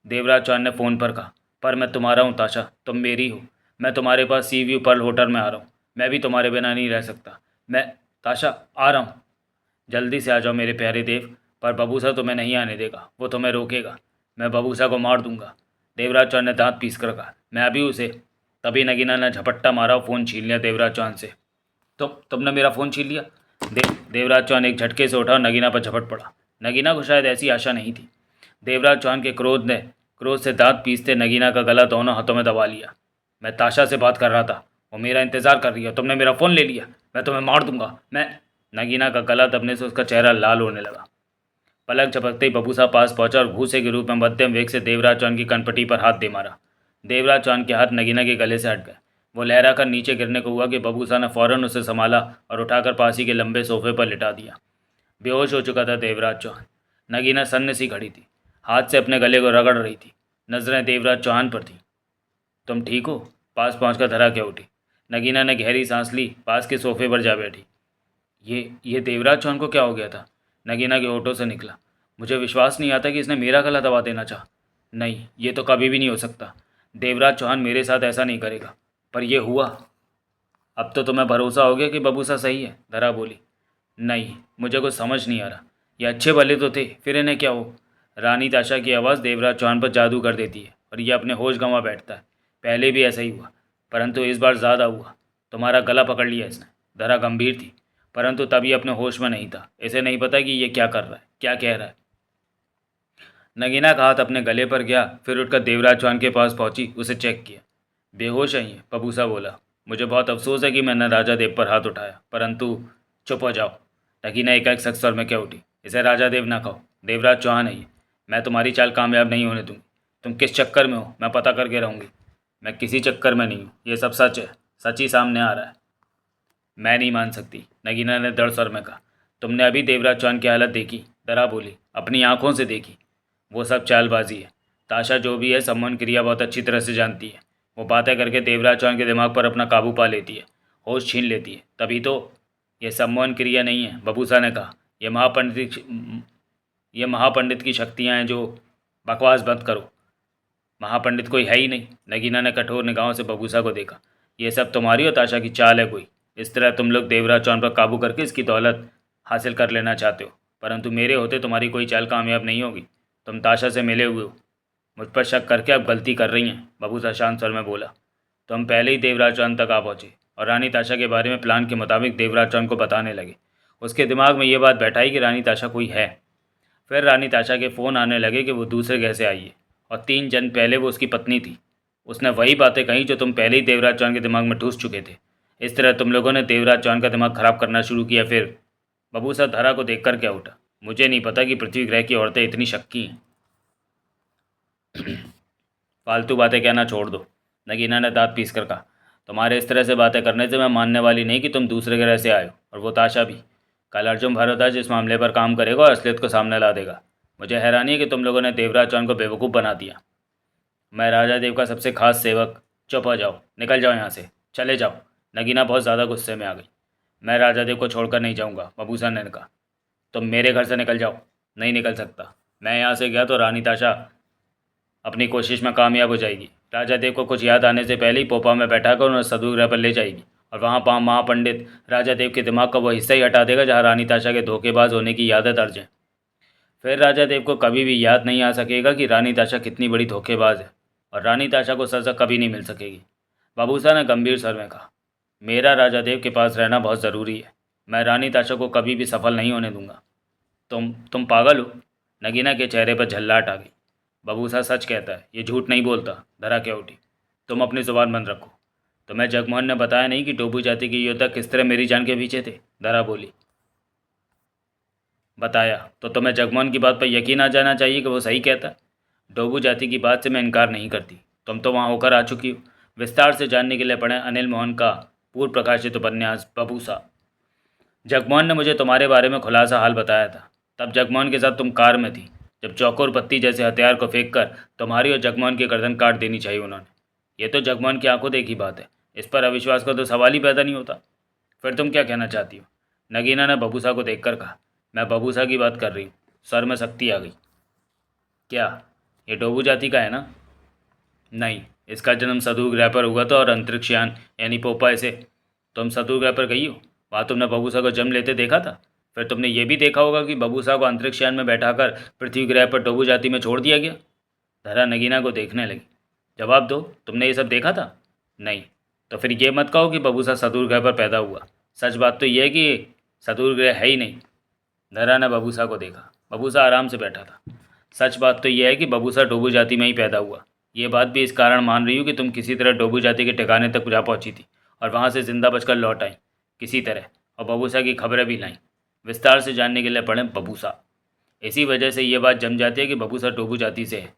देवराज चौहान ने फ़ोन पर कहा। पर मैं तुम्हारा हूँ ताशा, तुम मेरी हो। मैं तुम्हारे पास सी व्यू पर्ल होटल में आ रहा हूँ। मैं भी तुम्हारे बिना नहीं रह सकता। मैं ताशा आ रहा हूँ। जल्दी से आ जाओ मेरे प्यारे देव। पर बबूसा तुम्हें नहीं आने देगा, वो तुम्हें रोकेगा। मैं बबूसा को मार दूंगा। देवराज चौहान ने दांत पीस कर कहा। मैं अभी उसे। तभी नगीना ने झपट्टा मारा और फ़ोन छीन लिया देवराज चौहान से। तुमने मेरा फ़ोन छीन लिया? देवराज चौहान एक झटके से उठा और नगीना पर झपट पड़ा। नगीना को शायद ऐसी आशा नहीं थी। देवराज चौहान के क्रोध से दांत पीसते नगीना का गला दोनों हाथों में दबा लिया। मैं ताशा से बात कर रहा था, वो मेरा इंतज़ार कर रही है। तुमने मेरा फ़ोन ले लिया। मैं तुम्हें मार दूंगा। मैं नगीना का गला दबने से उसका चेहरा लाल होने लगा। पलक झपकते ही बबूसा पास पहुंचा और घूसे के रूप में मध्यम वेग से देवराज चौहान की कनपटी पर हाथ दे मारा। देवराज चौहान के हाथ नगीना के गले से हट गए। वो लहरा कर नीचे गिरने को हुआ कि बबूसा ने फौरन उसे संभाला और उठाकर पास ही के लंबे सोफे पर लिटा दिया। बेहोश हो चुका था देवराज चौहान। नगीना सन्न सी खड़ी थी, हाथ से अपने गले को रगड़ रही थी। नजरें देवराज चौहान पर थी। तुम ठीक हो? पास पहुंचकर धरा क्या उठी। नगीना ने गहरी सांस ली, पास के सोफे पर जा बैठी। ये देवराज चौहान को क्या हो गया था? नगीना के होठों से निकला। मुझे विश्वास नहीं आता कि इसने मेरा गला दबा देना चाहा। नहीं, ये तो कभी भी नहीं हो सकता। देवराज चौहान मेरे साथ ऐसा नहीं करेगा। पर यह हुआ। अब तो तुम्हें भरोसा हो गया कि बबूसा सही है? धरा बोली। नहीं, मुझे कुछ समझ नहीं आ रहा। ये अच्छे भले तो थे, फिर इन्हें क्या हो? रानी ताशा की आवाज़ देवराज चौहान पर जादू कर देती है और ये अपने होश गंवा बैठता है। पहले भी ऐसा ही हुआ, परंतु इस बार ज़्यादा हुआ। तुम्हारा गला पकड़ लिया इसने। धरा गंभीर थी, परंतु तभी अपने होश में नहीं था। इसे नहीं पता कि ये क्या कर रहा है, क्या कह रहा है। नगीना का हाथ अपने गले पर गया, फिर उठकर देवराज चौहान के पास पहुंची, उसे चेक किया। बेहोश है ये, बबूसा बोला। मुझे बहुत अफसोस है कि मैंने राजा देव पर हाथ उठाया, परंतु चुप हो जाओ। नगीना एकाएक सख्त स्वर में क्या उठी। इसे राजा देव ना कहो, देवराज चौहान है ये। मैं तुम्हारी चाल कामयाब नहीं होने दूंगी। तुम किस चक्कर में हो मैं पता करके रहूँगी। मैं किसी चक्कर में नहीं हूँ, ये सब सच है, सच ही सामने आ रहा है। मैं नहीं मान सकती, नगीना ने दृढ़ स्वर में कहा। तुमने अभी देवराज चौहान की हालत देखी? डरा बोली। अपनी आंखों से देखी। वो सब चालबाजी है। ताशा जो भी है, सम्मान क्रिया बहुत अच्छी तरह से जानती है। वो बातें करके देवराज चौहान के दिमाग पर अपना काबू पा लेती है, होश छीन लेती है। तभी तो ये सम्मोहन क्रिया नहीं है, बबूसा ने कहा। ये महापंडित की शक्तियाँ हैं। जो बकवास बंद करो, महापंडित कोई है ही नहीं। नगीना ने कठोर निगाहों से बबूसा को देखा। ये सब तुम्हारी और ताशा की चाल है कोई। इस तरह तुम लोग देवराज चौहान पर काबू करके इसकी दौलत हासिल कर लेना चाहते हो, परंतु मेरे होते तुम्हारी कोई चाल कामयाब नहीं होगी। तुम ताशा से मिले हुए हो, मुझ पर शक करके अब गलती कर रही हैं, बबूसा शांत स्वर में बोला। तो हम पहले ही देवराज चौहान तक आ पहुंचे और रानी ताशा के बारे में प्लान के मुताबिक देवराज चौहान को बताने लगे। उसके दिमाग में ये बात बैठाई कि रानी ताशा कोई है। फिर रानी ताशा के फ़ोन आने लगे कि वो दूसरे घर से आई है और 3 जन पहले वो उसकी पत्नी थी। उसने वही बातें कही जो तुम पहले ही देवराज चौहान के दिमाग में ठूस चुके थे। इस तरह तुम लोगों ने देवराज चौहान का दिमाग खराब करना शुरू किया। फिर बबूसा धरा को देख कर क्या उठा। मुझे नहीं पता कि पृथ्वी ग्रह की औरतें इतनी शक्की हैं। फालतू बातें कहना छोड़ दो, नगीना ने दांत पीस कर कहा। तुम्हारे इस तरह से बातें करने से मैं मानने वाली नहीं कि तुम दूसरे ग्रह से आए हो, और वो ताशा भी। कल अर्जुन भारद्वाज इस मामले पर काम करेगा और असलियत को सामने ला देगा। मुझे हैरानी है कि तुम लोगों ने देवराज चौहान को बेवकूफ़ बना दिया। मैं राजा देव का सबसे खास सेवक। चुप हो जाओ, निकल जाओ यहाँ से, चले जाओ। नगीना बहुत ज़्यादा गुस्से में आ गई। मैं राजा देव को छोड़कर नहीं जाऊँगा, बबूसा ने कहा। तुम मेरे घर से निकल जाओ। नहीं निकल सकता। मैं यहाँ से गया तो रानी ताशा अपनी कोशिश में कामयाब हो जाएगी। राजा देव को कुछ याद आने से पहले ही पोपा में बैठाकर उन्हें सदुग्रह पर ले जाएगी और वहाँ महापंडित राजा देव के दिमाग का वो हिस्सा ही हटा देगा जहाँ रानी ताशा के धोखेबाज होने की यादें दर्ज हैं। फिर राजा देव को कभी भी याद नहीं आ सकेगा कि रानी ताशा कितनी बड़ी धोखेबाज है, और रानी ताशा को सज़ा कभी नहीं मिल सकेगी। बाबूसा ने गंभीर स्वर में कहा। मेरा राजा देव के पास रहना बहुत ज़रूरी है। मैं रानी ताशा को कभी भी सफल नहीं होने दूंगा। तुम पागल हो। नगीना के चेहरे पर झल्लाहट आ गई। बबूसा सच कहता है, ये झूठ नहीं बोलता, धरा क्या उठी। तुम अपनी जुबान बंद रखो। तुम्हें जगमोहन ने बताया नहीं कि डोबू जाति के योद्धा किस तरह मेरी जान के पीछे थे, धरा बोली। बताया तो तुम्हें जगमोहन की बात पर यकीन आ जाना चाहिए कि वो सही कहता है। डोबू जाति की बात से मैं इनकार नहीं करती। तुम तो वहाँ होकर आ चुकी हो। विस्तार से जानने के लिए पढ़ें अनिल मोहन का पूर्व प्रकाशित उपन्यास बबूसा। जगमोहन ने मुझे तुम्हारे बारे में खुलासा हाल बताया था। तब जगमोहन के साथ तुम कार में थी, जब चौकोर पत्ती जैसे हथियार को फेंक कर तुम्हारी और जगमोहन की गर्दन काट देनी चाहिए उन्होंने। ये तो जगमोहन की आंखों देखी बात है। इस पर अविश्वास का तो सवाल ही पैदा नहीं होता। फिर तुम क्या कहना चाहती हो? नगीना ने बबूसा को देखकर कहा। मैं बबूसा की बात कर रही हूँ। सर में सख्ती आ गई। क्या ये डोबू जाति का है ना? नहीं, इसका जन्म सदु ग्रह पर हुआ था और अंतरिक्षयान यानी पोपा इसे। तुम सदु ग्रह पर गई हो, वहाँ तुमने बबूसा को जन्म लेते देखा था। फिर तुमने ये भी देखा होगा कि बबूसा को अंतरिक्षयान में बैठाकर पृथ्वी ग्रह पर डोबू जाति में छोड़ दिया गया। धरा नगीना को देखने लगी। जवाब दो, तुमने ये सब देखा था? नहीं। तो फिर ये मत कहो कि बबूसा सदुर ग्रह पर पैदा हुआ। सच बात तो यह है कि सदुर ग्रह है ही नहीं। धरा ने बबूसा को देखा। बबूसा आराम से बैठा था। सच बात तो यह है कि बबूसा डोबू जाति में ही पैदा हुआ। ये बात भी इस कारण मान रही हूँ कि तुम किसी तरह डोबू जाति के ठिकाने तक जा पहुँची थी और वहाँ से जिंदा बचकर लौट आई किसी तरह, और बबूसा की खबरें भी लाई। विस्तार से जानने के लिए पढ़ें बबूसा। इसी वजह से ये बात जम जाती है कि बबूसा डोबू जाति से है।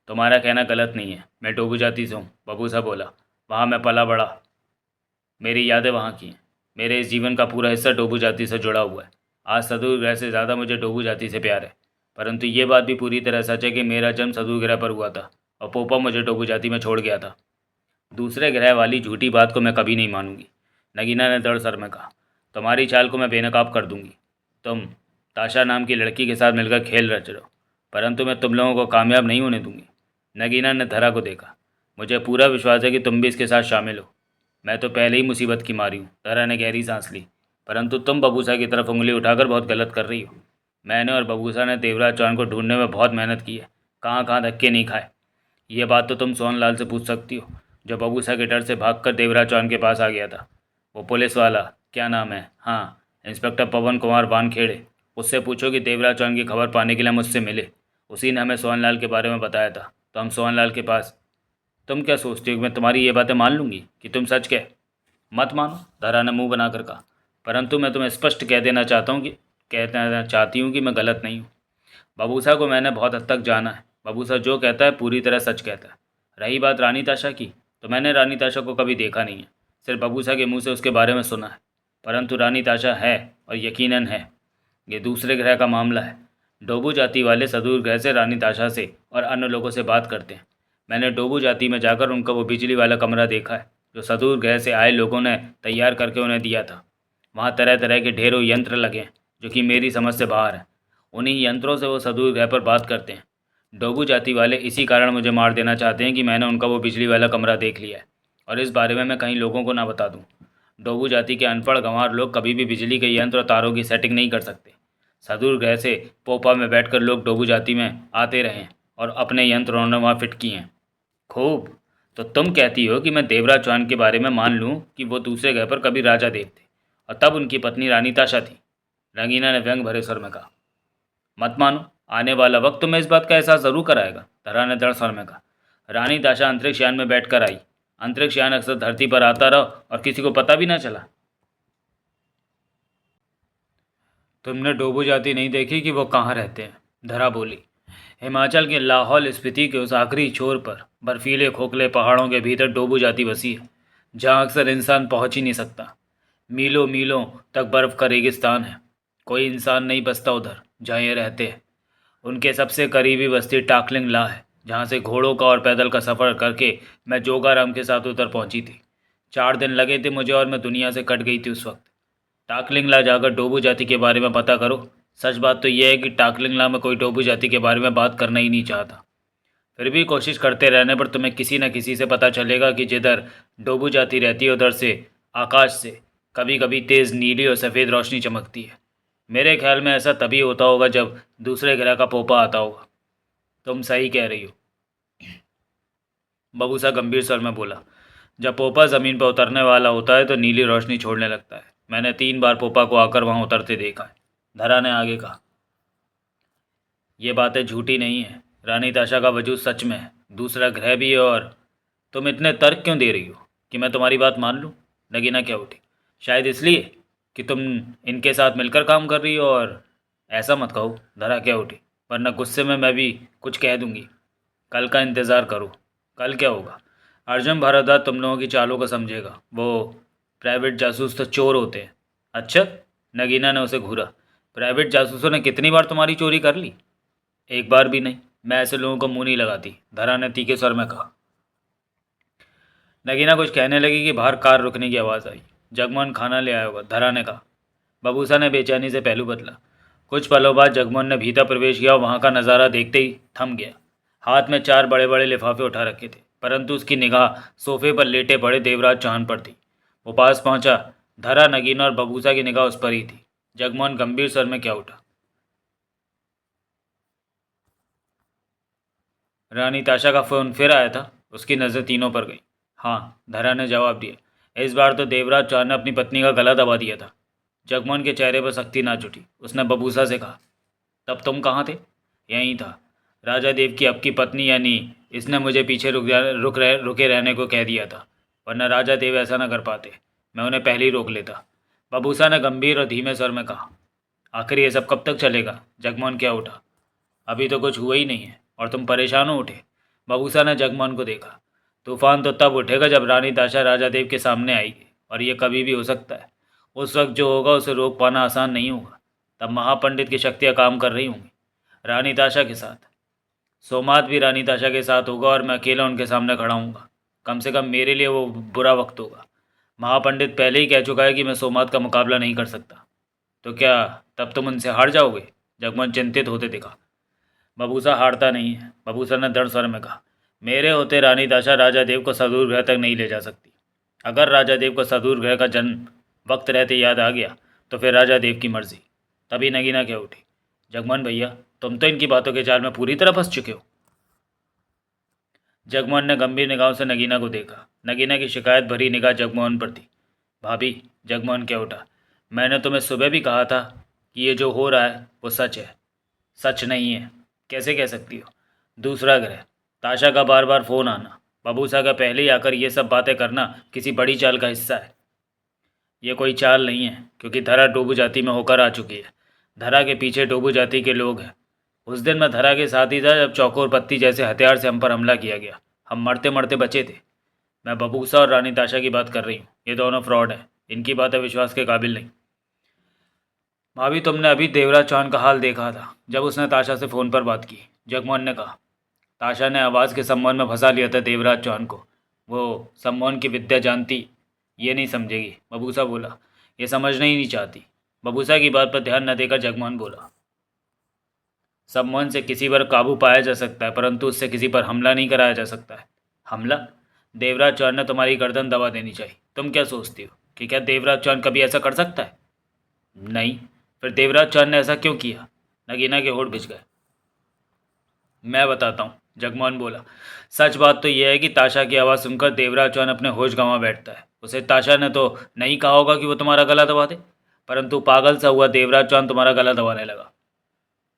तुम्हारा कहना गलत नहीं है, मैं डोबू जाति से हूँ, बबूसा बोला। वहाँ मैं पला बड़ा, मेरी यादें वहाँ की हैं। मेरे इस जीवन का पूरा हिस्सा डोबू जाति से जुड़ा हुआ है। आज सदुर ग्रह से ज़्यादा मुझे डोबू जाति से प्यार है। परंतु ये बात भी पूरी तरह सच है कि मेरा जन्म सदुर ग्रह पर हुआ था और पोपा मुझे डोबू जाति में छोड़ गया था। दूसरे ग्रह वाली झूठी बात को मैं कभी नहीं मानूंगी, नगीना ने दृढ़ स्वर में कहा। तुम्हारी चाल को मैं बेनकाब कर दूंगी। तुम ताशा नाम की लड़की के साथ मिलकर खेल रच रहे हो, परंतु मैं तुम लोगों को कामयाब नहीं होने दूंगी। नगीना ने धरा को देखा। मुझे पूरा विश्वास है कि तुम भी इसके साथ शामिल हो। मैं तो पहले ही मुसीबत की मारी हूँ। धरा ने गहरी सांस ली। परंतु तुम बबूसा की तरफ उंगली उठाकर बहुत गलत कर रही हो। मैंने और बबूसा ने देवराज चौहान को ढूंढने में बहुत मेहनत की है, कहाँ कहाँ धक्के नहीं खाए। ये बात तो तुम सोनलाल से पूछ सकती हो, जो बबूसा के डर से भागकर देवराज चौहान के पास आ गया था। वो पुलिस वाला, क्या नाम है, हाँ, इंस्पेक्टर पवन कुमार वानखेड़े। उससे पूछो कि देवराज चौहान की खबर पाने के लिए मुझसे मिले। उसी ने हमें सोनलाल के बारे में बताया था, तो हम सोनलाल के पास। तुम क्या सोचती हो कि मैं तुम्हारी ये बातें मान लूँगी कि तुम सच कह? मत मानो, दारा ने मुंह बनाकर कहा। परंतु मैं तुम्हें स्पष्ट कहना चाहती हूँ कि मैं गलत नहीं हूँ। बबूसा को मैंने बहुत हद तक जाना है। बबूसा जो कहता है पूरी तरह सच कहता है। रही बात रानी ताशा की, तो मैंने रानी ताशा को कभी देखा नहीं है, सिर्फ बबूसा के मुंह से उसके बारे में सुना है। परंतु रानी ताशा है, और यकीनन है। ये दूसरे ग्रह का मामला है। डोबू जाति वाले सदूर ग्रह से रानी ताशा से और अन्य लोगों से बात करते हैं। मैंने डोबू जाति में जाकर उनका वो बिजली वाला कमरा देखा है जो सदूर ग्रह से आए लोगों ने तैयार करके उन्हें दिया था। वहाँ तरह तरह के ढेरों यंत्र लगे हैं जो कि मेरी समझ से बाहर हैं। उन्हीं यंत्रों से वो सदूर ग्रह पर बात करते हैं। डोबू जाति वाले इसी कारण मुझे मार देना चाहते हैं कि मैंने उनका वो बिजली वाला कमरा देख लिया है और इस बारे में मैं कहीं लोगों को ना बता दूँ। डोबू जाति के अनपढ़ गंवार लोग कभी भी बिजली के यंत्र और तारों की सेटिंग नहीं कर सकते। सदूर ग्रह से पोपा में बैठकर लोग डोबू जाति में आते रहे हैं और अपने यंत्र उन्होंने वहाँ फिट किए हैं। खूब। तो तुम कहती हो कि मैं देवराज चौहान के बारे में मान लूँ कि वो दूसरे ग्रह पर कभी राजा देव थे और तब उनकी पत्नी रानी ताशा थी? रंगीना ने व्यंग भरे स्वर में कहा। मत मानो, आने वाला वक्त तुम्हें इस बात का एहसास जरूर कराएगा, धरा ने दृढ़ स्वर में कहा। रानी ताशा अंतरिक्ष यान में बैठकर आई। अंतरिक्ष यान अक्सर धरती पर आता रहा और किसी को पता भी ना चला। तुमने डोबू जाति नहीं देखी कि वो कहाँ रहते हैं? धरा बोली। हिमाचल के लाहौल स्पीति के उस आखिरी छोर पर बर्फीले खोखले पहाड़ों के भीतर डोबू जाति बसी है, जहाँ अक्सर इंसान पहुँच ही नहीं सकता। मीलों मीलों तक बर्फ का रेगिस्तान है। कोई इंसान नहीं बसता उधर जहाँ ये रहते हैं। उनके सबसे करीबी बस्ती टाकलिंग ला है, जहाँ से घोड़ों का और पैदल का सफ़र करके मैं जोगाराम के साथ उधर पहुँची थी। 4 दिन लगे थे मुझे और मैं दुनिया से कट गई थी उस वक्त। टाकलिंगला जाकर डोबू जाति के बारे में पता करो। सच बात तो यह है कि टाकलिंगला में कोई डोबू जाति के बारे में बात करना ही नहीं चाहता। फिर भी कोशिश करते रहने पर तुम्हें किसी न किसी से पता चलेगा कि जिधर डोबू जाति रहती है उधर से आकाश से कभी कभी तेज़ नीली और सफ़ेद रोशनी चमकती है। मेरे ख्याल में ऐसा तभी होता होगा जब दूसरे ग्रह का पोपा आता होगा। तुम सही कह रही हो, बबूसा गंभीर स्वर में बोला। जब पोपा ज़मीन पर उतरने वाला होता है तो नीली रोशनी छोड़ने लगता है। मैंने 3 बार पोपा को आकर वहाँ उतरते देखा है, धरा ने आगे कहा। ये बातें झूठी नहीं है। रानी ताशा का वजूद सच में है, दूसरा ग्रह भी है। और तुम इतने तर्क क्यों दे रही हो कि मैं तुम्हारी बात मान लूँ? नगीना क्या उठी। शायद इसलिए कि तुम इनके साथ मिलकर काम कर रही हो। और ऐसा मत कहो, धरा क्या उठी, वरना गुस्से में मैं भी कुछ कह दूंगी। कल का इंतज़ार करो। कल क्या होगा? अर्जुन भारद्वाज तुम लोगों की चालों को समझेगा। वो प्राइवेट जासूस तो चोर होते हैं। अच्छा, नगीना ने उसे घूरा। प्राइवेट जासूसों ने कितनी बार तुम्हारी चोरी कर ली? एक बार भी नहीं। मैं ऐसे लोगों को मुंह नहीं लगाती, धरा ने तीखे स्वर में कहा। नगीना कुछ कहने लगी कि बाहर कार रुकने की आवाज़ आई। जगमोहन खाना ले आया होगा, धरा ने कहा। बबूसा ने बेचैनी से पहलू बदला। कुछ पलों बाद जगमोहन ने भीतर प्रवेश किया और वहाँ का नज़ारा देखते ही थम गया। हाथ में 4 बड़े बड़े लिफाफे उठा रखे थे, परंतु उसकी निगाह सोफे पर लेटे पड़े देवराज चौहान पर थी। वो पास पहुंचा। धरा, नगीना और बबूसा की निगाह उस पर ही थी। जगमोहन गंभीर स्वर में क्या उठा। रानी ताशा का फ़ोन फिर आया था? उसकी नज़र तीनों पर गई। हाँ, धरा ने जवाब दिया। इस बार तो देवराज चौहान ने अपनी पत्नी का गला दबा दिया था। जगमोहन के चेहरे पर सख्ती नाच उठी। उसने बबूसा से कहा, तब तुम कहाँ थे? यहीं था। राजा देव की अब की पत्नी यानी इसने मुझे पीछे रुके रहने को कह दिया था, वरना राजा देव ऐसा न कर पाते। मैं उन्हें पहले ही रोक लेता। बबूसा ने गंभीर और धीमे स्वर में कहा। आखिर ये सब कब तक चलेगा? जगमोहन क्या उठा। अभी तो कुछ हुआ ही नहीं है और तुम परेशान हो उठे? बबूसा ने जगमोहन को देखा। तूफान तो तब उठेगा जब रानी ताशा राजा देव के सामने आएगी, और ये कभी भी हो सकता है। उस वक्त जो होगा उसे रोक पाना आसान नहीं होगा। तब महापंडित की शक्तियाँ काम कर रही होंगी रानी ताशा के साथ। सोमात भी रानी ताशा के साथ होगा और मैं अकेला उनके सामने खड़ा हूँगा। कम से कम मेरे लिए वो बुरा वक्त होगा। महापंडित पहले ही कह चुका है कि मैं सोमात का मुकाबला नहीं कर सकता। तो क्या तब तुम उनसे हार जाओगे? जगमोहन चिंतित होते दिखा। बबूसा हारता नहीं है, बबूसा ने दृढ़ स्वर में कहा। मेरे होते रानी ताशा राजा देव को सदूर ग्रह तक नहीं ले जा सकती। अगर राजा देव को सदूर ग्रह का जन्म वक्त रहते याद आ गया तो फिर राजा देव की मर्जी। तभी नगीना क्या उठी। जगमोहन भैया, तुम तो इनकी बातों के जाल में पूरी तरह फंस चुके हो। जगमोहन ने गंभीर निगाहों से नगीना को देखा। नगीना की शिकायत भरी निगाह जगमोहन पर थी। भाभी, जगमोहन क्या उठा, मैंने तुम्हें सुबह भी कहा था कि ये जो हो रहा है वो सच है। सच नहीं है? कैसे कह सकती हो? दूसरा ग्रह, ताशा का बार बार फ़ोन आना, बबूसा का पहले ही आकर ये सब बातें करना किसी बड़ी चाल का हिस्सा है। ये कोई चाल नहीं है, क्योंकि धरा डोबू जाति में होकर आ चुकी है। धरा के पीछे डोबू जाति के लोग हैं। उस दिन मैं धरा के साथ ही था जब चौकोर पत्ती जैसे हथियार से हम पर हमला किया गया। हम मरते मरते बचे थे। मैं बबूसा और रानी ताशा की बात कर रही हूँ। ये दोनों फ्रॉड हैं। इनकी बातें विश्वास के काबिल नहीं। भाभी, तुमने अभी देवराज चौहान का हाल देखा था जब उसने ताशा से फ़ोन पर बात की, जगमोहन ने कहा। ताशा ने आवाज़ के सम्मान में फंसा लिया था देवराज चौहान को। वो सम्मान की विद्या जानती, ये नहीं समझेगी, बबूसा बोला। ये समझना ही नहीं चाहती। बबूसा की बात पर ध्यान न देकर जगमोहन बोला, सम्मान से किसी पर काबू पाया जा सकता है, परंतु उससे किसी पर हमला नहीं कराया जा सकता है। हमला? देवराज चौहान ने तुम्हारी गर्दन दबा देनी चाहिए। तुम क्या सोचती हो कि क्या देवराज चौहान कभी ऐसा कर सकता है? नहीं। फिर देवराज चौहान ने ऐसा क्यों किया? नगीना के होठ भिज गए। मैं बताता हूँ, जगमोहन बोला। सच बात तो यह है कि ताशा की आवाज़ सुनकर देवराज चौहान अपने होश गंवा बैठता है। उसे ताशा ने तो नहीं कहा होगा कि वो तुम्हारा गला दबा दे, परंतु पागल सा हुआ देवराज चौहान तुम्हारा गला दबाने लगा।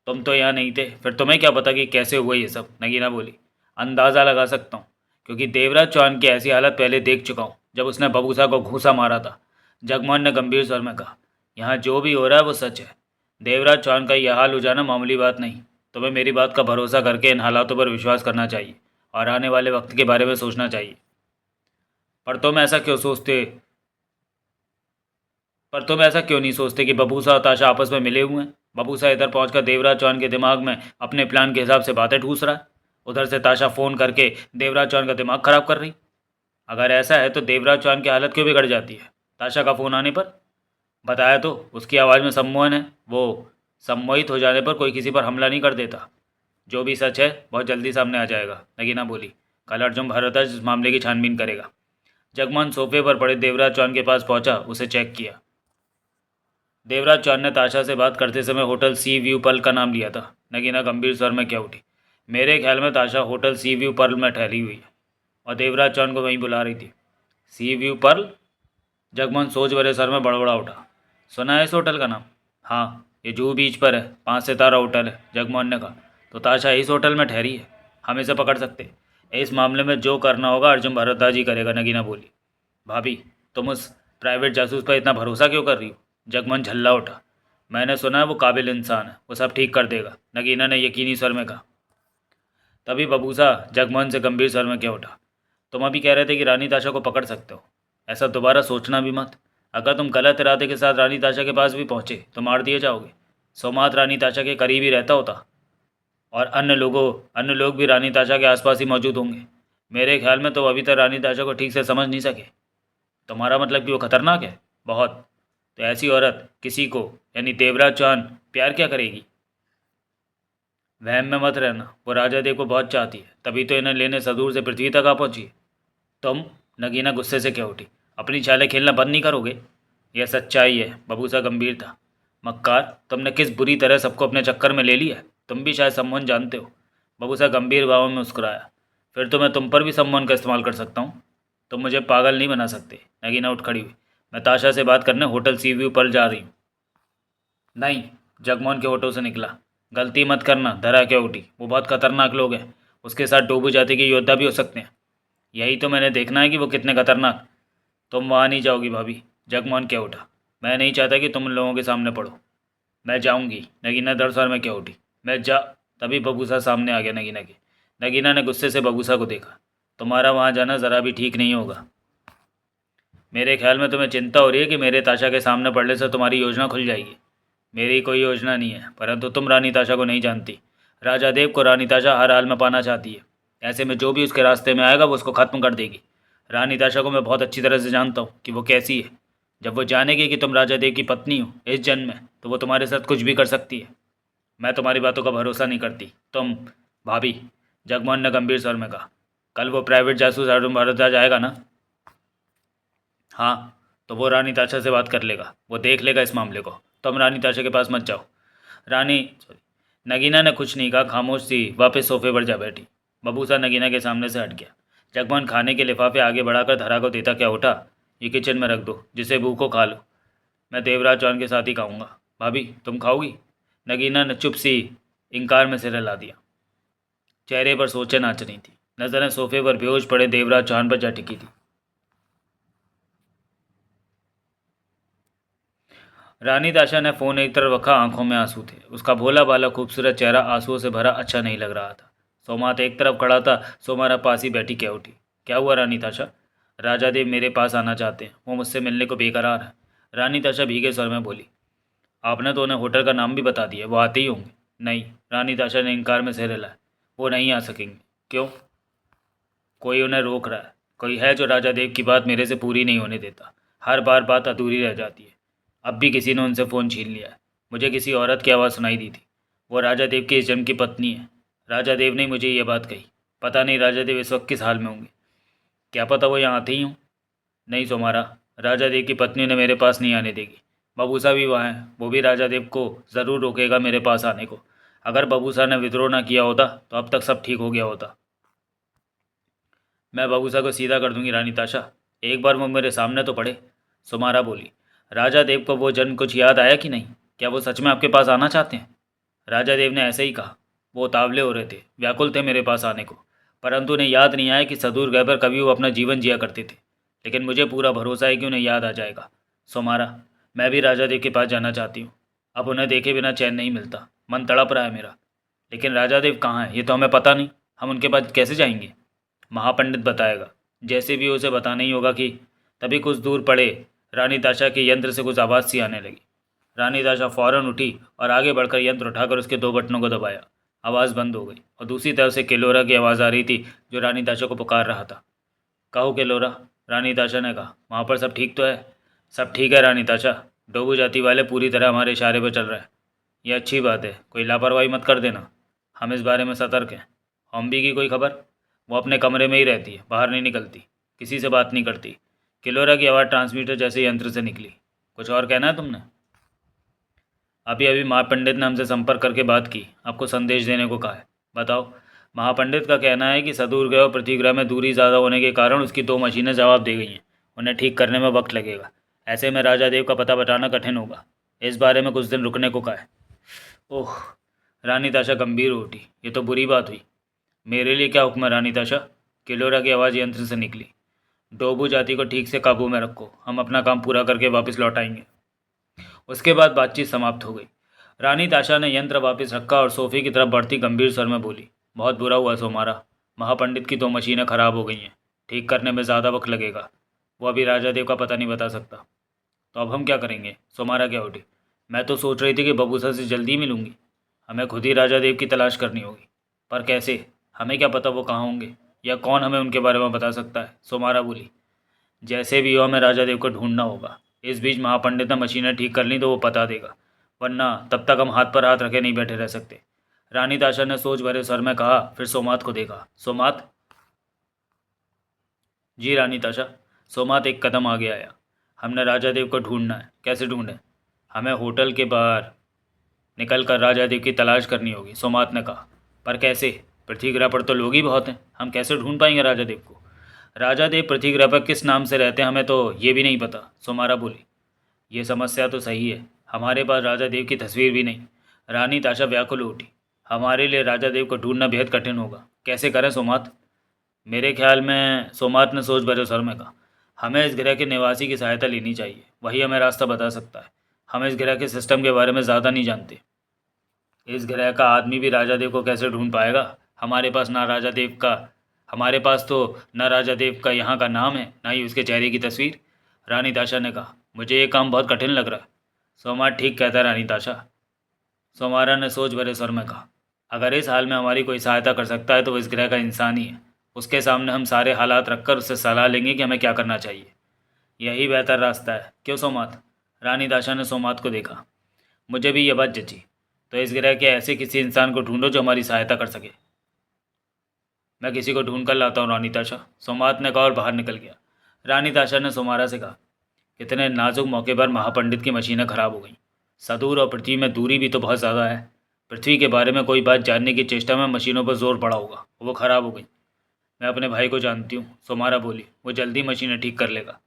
तुम तो यहाँ नहीं थे, फिर तुम्हें क्या पता कि कैसे हुआ ये सब? नगीना बोली। अंदाज़ा लगा सकता हूँ, क्योंकि देवराज चौहान की ऐसी हालत पहले देख चुका हूँ, जब उसने बबूसा को घूंसा मारा था। जगमोहन ने गंभीर स्वर में कहा, यहाँ जो भी हो रहा है वो सच है। देवराज चौहान का यह हाल हो जाना मामूली बात नहीं। तुम्हें मेरी बात का भरोसा करके इन हालातों पर विश्वास करना चाहिए और आने वाले वक्त के बारे में सोचना चाहिए। पर तुम ऐसा क्यों सोचते पर तुम ऐसा क्यों नहीं सोचते कि बबूसा और ताशा आपस में मिले हुए हैं? बबूसा इधर पहुंचकर देवराज चौहान के दिमाग में अपने प्लान के हिसाब से बातें ठूस रहा है। उधर से ताशा फ़ोन करके देवराज चौहान का दिमाग खराब कर रही। अगर ऐसा है तो देवराज चौहान की हालत क्यों बिगड़ जाती है? ताशा का फ़ोन आने पर बताया तो, उसकी आवाज़ में सम्मोहन है। वो सम्मोहित हो जाने पर कोई किसी पर हमला नहीं कर देता। जो भी सच है बहुत जल्दी सामने आ जाएगा, नगीना बोली। कल अर्जुन भारद्वाज इस मामले की छानबीन करेगा। जगमोहन सोफे पर पड़े देवराज चौहान के पास पहुंचा, उसे चेक किया। देवराज चौहान ने ताशा से बात करते समय होटल सी व्यू पर्ल का नाम लिया था। नगीना गंभीर स्वर में कह उठी, मेरे ख्याल में ताशा होटल सी व्यू पर्ल में ठहरी हुई है और देवराज चौहान को वहीं बुला रही थी। सी व्यू पर्ल? जगमोहन सोच भरे सर में बड़बड़ा उठा। सुना है इस होटल का नाम? हाँ, ये जूहू बीच पर है, 5 सितारा होटल है, जगमोहन ने कहा। तो ताशा इस होटल में ठहरी है, हम इसे पकड़ सकते। इस मामले में जो करना होगा अर्जुन भारद्वाज ही करेगा, नगीना बोली। भाभी, तुम उस प्राइवेट जासूस पर इतना भरोसा क्यों कर रही हो? जगमोहन झल्ला उठा। मैंने सुना है वो काबिल इंसान है, वो सब ठीक कर देगा, नगीना ने यकीनी स्वर में कहा। तभी बबूसा जगमोहन से गंभीर स्वर में कह उठा, तुम अभी कह रहे थे कि रानी ताशा को पकड़ सकते हो, ऐसा दोबारा सोचना भी मत। अगर तुम गलत इरादे के साथ रानी ताशा के पास भी पहुंचे तो मार दिए जाओगे। सोमात रानी ताशा के करीब ही रहता होता और अन्य लोग भी रानी ताशा के आसपास ही मौजूद होंगे। मेरे ख्याल में तो अभी तक रानी ताशा को ठीक से समझ नहीं सके। तुम्हारा मतलब कि वो खतरनाक है? बहुत। तो ऐसी औरत किसी को, यानी देवराज चौहान, प्यार क्या करेगी? वहम में मत रहना, वो राजा देव को बहुत चाहती है, तभी तो इन्हें लेने सदूर से पृथ्वी तक आ पहुंची है। तुम? नगीना गुस्से से कह उठी, अपनी चालें खेलना बंद नहीं करोगे? यह सच्चाई है, बबूसा गंभीर था। मक्कार, तुमने किस बुरी तरह सबको अपने चक्कर में ले लिया है। तुम भी शायद सम्मोहन जानते हो। बबूसा गंभीर भाव में मुस्कुराया। फिर तो मैं तुम पर भी सम्मोहन का इस्तेमाल कर सकता हूँ। तुम मुझे पागल नहीं बना सकते। नगीना उठ खड़ी हुई। मैं ताशा से बात करने होटल सी व्यू पर जा रही हूँ। नहीं, जगमोहन के होठों से निकला। गलती मत करना, धरा क्या उठी। वो बहुत खतरनाक लोग हैं, उसके साथ डोबू जाति के योद्धा भी हो सकते हैं। यही तो मैंने देखना है कि वो कितने खतरनाक। तुम वहाँ नहीं जाओगी भाभी, जगमोहन कह उठा। मैं नहीं चाहता कि तुम लोगों के सामने पड़ो। मैं जाऊंगी, नगीना दर स्वर में कह उठी। मैं जा तभी बबूसा सामने आ गया नगीना के। नगीना ने गुस्से से बबूसा को देखा। तुम्हारा वहाँ जाना ज़रा भी ठीक नहीं होगा। मेरे ख्याल में तुम्हें चिंता हो रही है कि मेरे ताशा के सामने पड़ने से तुम्हारी योजना खुल जाएगी। मेरी कोई योजना नहीं है, परंतु तुम रानी ताशा को नहीं जानती। राजा देव को रानी ताशा हर हाल में पाना चाहती है। ऐसे में जो भी उसके रास्ते में आएगा वो उसको ख़त्म कर देगी। रानी ताशा को मैं बहुत अच्छी तरह से जानता हूँ कि वो कैसी है। जब वो जानेगी कि तुम राजा देव की पत्नी हो इस जन्म में, तो वो तुम्हारे साथ कुछ भी कर सकती है। मैं तुम्हारी बातों का भरोसा नहीं करती। तुम भाभी, जगमोहन ने गंभीर स्वर में कहा, कल वो प्राइवेट जासूस अर्जुन भारद्वाज आएगा ना? हाँ, तो वो रानी ताशा से बात कर लेगा, वो देख लेगा इस मामले को। तुम रानी ताशा के पास मत जाओ। रानी सॉरी नगीना ने कुछ नहीं कहा, खामोश सी वापस सोफे पर जा बैठी। बबूसा नगीना के सामने से हट गया। जगमोहन खाने के लिफाफे आगे बढ़ाकर धरा को देता क्या उठा, ये किचन में रख दो, जिसे भूखो खा लो। मैं देवराज चौहान के साथ ही खाऊंगा। भाभी, तुम खाओगी? नगीना ने चुप सी इनकार में सिर हिला दिया। चेहरे पर सोचे नाच रही थी। नजरें सोफे पर बेहोश पड़े देवराज चौहान पर जा टिकी थी। रानी ताशा ने फ़ोन एक तरफ रखा, आंखों में आंसू थे। उसका भोला भाला खूबसूरत चेहरा आंसुओं से भरा अच्छा नहीं लग रहा था। सोमात एक तरफ खड़ा था, सोमारा पास ही बैठी कह उठी, क्या हुआ रानी ताशा? राजा देव मेरे पास आना चाहते हैं, वो मुझसे मिलने को बेकरार है। रानी ताशा भीगे स्वर में बोली। आपने तो उन्हें होटल का नाम भी बता दिया, वो आते ही होंगे। नहीं, रानी ताशा ने इनकार में सिर हिलाया, वो नहीं आ सकेंगे। क्यों? कोई उन्हें रोक रहा है, कोई है जो राजा देव की बात मेरे से पूरी नहीं होने देता। हर बार बात अधूरी रह जाती है। अब भी किसी ने उनसे फ़ोन छीन लिया है। मुझे किसी औरत की आवाज़ सुनाई दी थी। वो राजा देव के इस जन्म की पत्नी है। राजा देव ने मुझे ये बात कही। पता नहीं राजा देव इस वक्त किस हाल में होंगे। क्या पता वो यहाँ आते ही हों। नहीं सोमारा, राजा देव की पत्नी ने मेरे पास नहीं आने देगी। बबूसा भी वहाँ है, वो भी राजा देव को ज़रूर रोकेगा मेरे पास आने को। अगर बबूसा ने विद्रोह ना किया होता तो अब तक सब ठीक हो गया होता। मैं बबूसा को सीधा कर दूंगी रानी ताशा। एक बार वो मेरे सामने तो पड़े। सुमारा बोली। राजा देव को वो जन्म कुछ याद आया कि नहीं? क्या वो सच में आपके पास आना चाहते हैं? राजा देव ने ऐसे ही कहा। वो उतावले हो रहे थे, व्याकुल थे मेरे पास आने को, परंतु उन्हें याद नहीं आया कि सदूर गए पर कभी वो अपना जीवन जिया करते थे। लेकिन मुझे पूरा भरोसा है कि उन्हें याद आ जाएगा। सुमारा, मैं भी राजा देव के पास जाना चाहती हूँ। अब उन्हें देखे बिना चैन नहीं मिलता, मन तड़प रहा है मेरा। लेकिन राजा देव कहाँ हैं ये तो हमें पता नहीं। हम उनके पास कैसे जाएंगे? महापंडित बताएगा। जैसे भी उसे बताना ही होगा कि तभी कुछ दूर पड़े रानी ताशा के यंत्र से कुछ आवाज़ सी आने लगी। रानी ताशा फौरन उठी और आगे बढ़कर यंत्र उठाकर उसके दो बटनों को दबाया। आवाज़ बंद हो गई और दूसरी तरफ से केलोरा की आवाज़ आ रही थी, जो रानी ताशा को पुकार रहा था। कहो केलोरा, रानी ताशा ने कहा। वहाँ पर सब ठीक तो है? सब ठीक है रानी ताशा। डोगू जाति वाले पूरी तरह हमारे इशारे पर चल रहे हैं। यह अच्छी बात है, कोई लापरवाही मत कर देना। हम इस बारे में सतर्क हैं। हॉम्बी की कोई खबर? वो अपने कमरे में ही रहती है, बाहर नहीं निकलती, किसी से बात नहीं करती। किलोरा की आवाज़ ट्रांसमीटर जैसे यंत्र से निकली। कुछ और कहना है तुमने? अभी अभी महापंडित ने हमसे संपर्क करके बात की, आपको संदेश देने को कहा है। बताओ। महापंडित का कहना है कि सदूर ग्रह और पृथ्वी में दूरी ज़्यादा होने के कारण उसकी दो मशीनें जवाब दे गई हैं। उन्हें ठीक करने में वक्त लगेगा। ऐसे में राजा देव का पता बताना कठिन होगा। इस बारे में कुछ दिन रुकने को कहा है। ओह! रानी ताशा गंभीर हो उठी। ये तो बुरी बात हुई। मेरे लिए क्या हुक्म है रानी ताशा? किलोरा की आवाज़ यंत्र से निकली। डोबू जाति को ठीक से काबू में रखो, हम अपना काम पूरा करके वापस लौट आएंगे। उसके बाद बातचीत समाप्त हो गई। रानी ताशा ने यंत्र वापस रखा और सोफे की तरफ बढ़ती गंभीर स्वर में बोली। बहुत बुरा हुआ सोमारा। महापंडित की दो मशीनें खराब हो गई हैं। ठीक करने में ज़्यादा वक्त लगेगा। वो अभी राजा देव का पता नहीं बता सकता। तो अब हम क्या करेंगे? सोमारा क्या उठी। मैं तो सोच रही थी कि बबूसा से जल्दी मिलूंगी। हमें खुद ही राजा देव की तलाश करनी होगी। पर कैसे? हमें क्या पता वो कहाँ होंगे, या कौन हमें उनके बारे में बता सकता है? सोमारा बोली। जैसे भी हो हमें राजा देव को ढूंढना होगा। इस बीच महापंडित ने मशीनें ठीक कर ली तो वो पता देगा, वरना तब तक हम हाथ पर हाथ रखे नहीं बैठे रह सकते। रानी ताशा ने सोच भरे स्वर में कहा, फिर सोमात को देखा। सोमात? जी रानी ताशा। सोमात एक कदम आगे आया। हमने राजा देव को ढूंढना है। कैसे ढूंढें? हमें होटल के बाहर निकल कर राजा देव की तलाश करनी होगी, सोमात ने कहा। पर कैसे? पृथ्वी ग्रह पर तो लोग ही बहुत हैं, हम कैसे ढूंढ पाएंगे राजा देव को? राजा देव पृथ्वी ग्रह पर किस नाम से रहते हैं हमें तो ये भी नहीं पता, सोमारा बोली। ये समस्या तो सही है, हमारे पास राजा देव की तस्वीर भी नहीं। रानी ताशा व्याकुल हो उठी। हमारे लिए राजा देव को ढूंढना बेहद कठिन होगा। कैसे करें सोमात? मेरे ख्याल में, सोमात ने सोच भरे स्वर में कहा, हमें इस ग्रह के निवासी की सहायता लेनी चाहिए। वही हमें रास्ता बता सकता है। हम इस ग्रह के सिस्टम के बारे में ज़्यादा नहीं जानते। इस ग्रह का आदमी भी राजा देव को कैसे ढूंढ पाएगा? हमारे पास ना राजा देव का हमारे पास तो न राजा देव का यहाँ का नाम है, ना ही उसके चेहरे की तस्वीर। रानी ताशा ने कहा। मुझे ये काम बहुत कठिन लग रहा है। सोमार ठीक कहता है रानी ताशा, सोमारा ने सोच भरे स्वर में कहा। अगर इस हाल में हमारी कोई सहायता कर सकता है तो वो इस ग्रह का इंसान ही है। उसके सामने हम सारे हालात रखकर उससे सलाह लेंगे कि हमें क्या करना चाहिए। यही बेहतर रास्ता है, क्यों सोमात? रानी ताशा ने सोमात को देखा। मुझे भी ये बात जची। तो इस ग्रह के ऐसे किसी इंसान को ढूंढो जो हमारी सहायता कर सके। मैं किसी को ढूंढ कर लाता हूँ रानी ताशा, सोमात ने कहा और बाहर निकल गया। रानी ताशा ने सोमारा से कहा, कितने नाजुक मौके पर महापंडित की मशीनें खराब हो गईं। सदूर और पृथ्वी में दूरी भी तो बहुत ज़्यादा है। पृथ्वी के बारे में कोई बात जानने की चेष्टा में मशीनों पर जोर पड़ा होगा, वो ख़राब हो गई। मैं अपने भाई को जानती हूँ, सोमारा बोली। वो जल्दी मशीनें ठीक कर लेगा।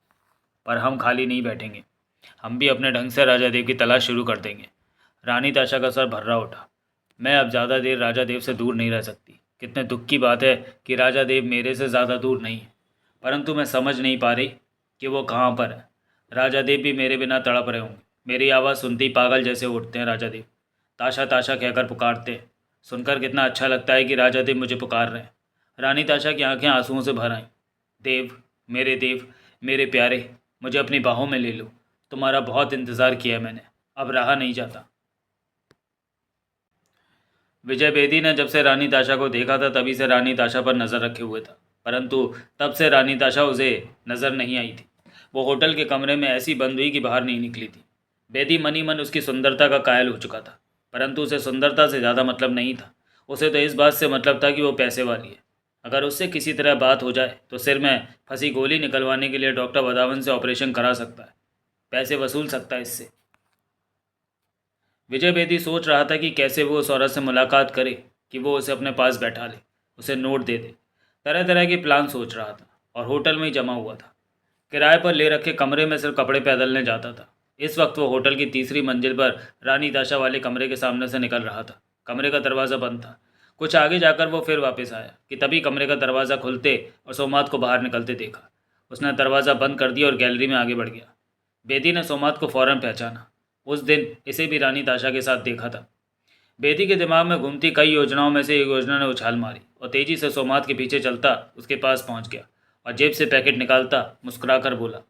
पर हम खाली नहीं बैठेंगे। हम भी अपने ढंग से राजा देव की तलाश शुरू कर देंगे। रानी ताशा का सर भर्रा उठा। मैं अब ज़्यादा देर राजा देव से दूर नहीं रह सकती। कितने दुख की बात है कि राजा देव मेरे से ज़्यादा दूर नहीं है, परंतु मैं समझ नहीं पा रही कि वो कहाँ पर है। राजा देव भी मेरे बिना तड़प रहे होंगे। मेरी आवाज़ सुनते ही पागल जैसे उठते हैं राजा देव। ताशा ताशा कहकर पुकारते हैं। सुनकर कितना अच्छा लगता है कि राजा देव मुझे पुकार रहे हैं। रानी ताशा की आंखें आंसुओं से भर आईं। देव, मेरे प्यारे, मुझे अपनी बाहों में ले लो। तुम्हारा बहुत इंतज़ार किया मैंने, अब रहा नहीं जाता। विजय बेदी ने जब से रानी ताशा को देखा था तभी से रानी ताशा पर नज़र रखे हुए था, परंतु तब से रानी ताशा उसे नज़र नहीं आई थी। वो होटल के कमरे में ऐसी बंद हुई कि बाहर नहीं निकली थी। बेदी मनी मन उसकी सुंदरता का कायल हो चुका था, परंतु उसे सुंदरता से ज़्यादा मतलब नहीं था। उसे तो इस बात से मतलब था कि वो पैसे वाली है। अगर उससे किसी तरह बात हो जाए तो सिर में फंसी गोली निकलवाने के लिए डॉक्टर वधावन से ऑपरेशन करा सकता है, पैसे वसूल सकता है इससे। विजय बेदी सोच रहा था कि कैसे वो उस औरत से मुलाकात करे कि वो उसे अपने पास बैठा ले, उसे नोट दे दे। तरह तरह के प्लान सोच रहा था और होटल में ही जमा हुआ था। किराए पर ले रखे कमरे में सिर्फ कपड़े बदलने जाता था। इस वक्त वो होटल की तीसरी मंजिल पर रानी ताशा वाले कमरे के सामने से निकल रहा था। कमरे का दरवाज़ा बंद था। कुछ आगे जाकर वो फिर वापस आया कि तभी कमरे का दरवाज़ा खुलते और सोमात को बाहर निकलते देखा। उसने दरवाज़ा बंद कर दिया और गैलरी में आगे बढ़ गया। बेदी ने सोमात को फ़ौरन पहचाना। उस दिन इसे भी रानी ताशा के साथ देखा था। बेदी के दिमाग में घूमती कई योजनाओं में से एक योजना ने उछाल मारी और तेजी से सोमात के पीछे चलता उसके पास पहुंच गया और जेब से पैकेट निकालता मुस्कुराकर बोला,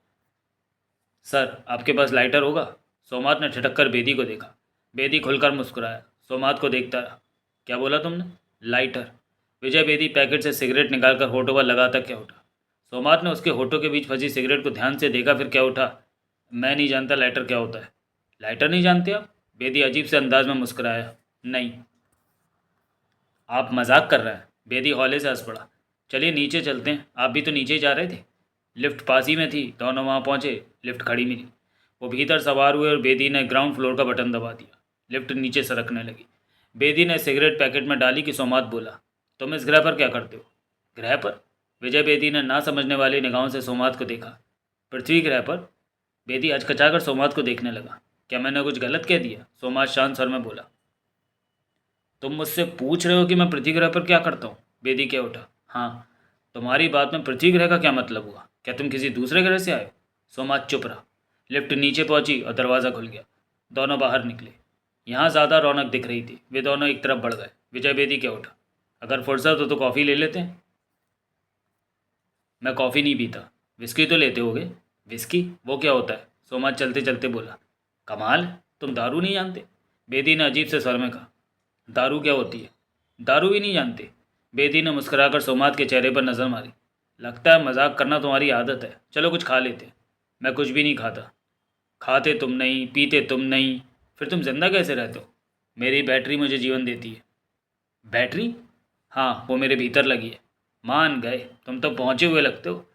सर आपके पास लाइटर होगा? सोमात ने ठिठक कर बेदी को देखा। बेदी खुलकर मुस्कुराया, सोमात को देखता रहा। क्या बोला तुमने? लाइटर। विजय बेदी पैकेट से सिगरेट निकालकर होठों पर लगाता क्या उठा। सोमात ने उसके होठों के बीच फंसी सिगरेट को ध्यान से देखा, फिर क्या उठा, मैं नहीं जानता लाइटर क्या होता है। लाइटर नहीं जानते आप? बेदी अजीब से अंदाज में मुस्कुराया, नहीं। आप मजाक कर रहे हैं? बेदी हौले से हंस पड़ा। चलिए नीचे चलते हैं, आप भी तो नीचे ही जा रहे थे। लिफ्ट पास ही में थी, दोनों वहाँ पहुँचे, लिफ्ट खड़ी मिली। वो भीतर सवार हुए और बेदी ने ग्राउंड फ्लोर का बटन दबा दिया। लिफ्ट नीचे सरकने लगी। बेदी ने सिगरेट पैकेट में डाली कि सोमात बोला, तुम इस ग्रह पर क्या करते हो? ग्रह पर? विजय बेदी ने ना समझने वाली निगाहों से सोमात को देखा। पृथ्वी ग्रह पर। बेदी हचकचाकर सोमात को देखने लगा। क्या मैंने कुछ गलत कह दिया? सोमात शांत स्वर में बोला। तुम मुझसे पूछ रहे हो कि मैं पृथ्वी ग्रह पर क्या करता हूँ? बेदी क्या उठा। हाँ, तुम्हारी बात में पृथ्वी ग्रह का क्या मतलब हुआ? क्या तुम किसी दूसरे ग्रह से आए हो? सोमात चुप रहा। लिफ्ट नीचे पहुंची और दरवाज़ा खुल गया। दोनों बाहर निकले। यहाँ ज़्यादा रौनक दिख रही थी। वे दोनों एक तरफ बढ़ गए। विजय बेदी क्या उठा। अगर फुर्सत हो तो कॉफ़ी ले लेते हैं। मैं कॉफ़ी नहीं पीता। विस्की तो लेते होगे? विस्की? वो क्या होता है? सोमात चलते चलते बोला। कमाल है, तुम दारू नहीं जानते? बेदी ने अजीब से स्वर में कहा। दारू क्या होती है? दारू भी नहीं जानते? बेदी ने मुस्कुराकर सोमात के चेहरे पर नज़र मारी। लगता है मजाक करना तुम्हारी आदत है, चलो कुछ खा लेते। मैं कुछ भी नहीं खाता। खाते तुम नहीं, पीते तुम नहीं, फिर तुम जिंदा कैसे रहते हो? मेरी बैटरी मुझे जीवन देती है। बैटरी? हाँ, वो मेरे भीतर लगी है। मान गए, तुम तो पहुँचे हुए लगते हो।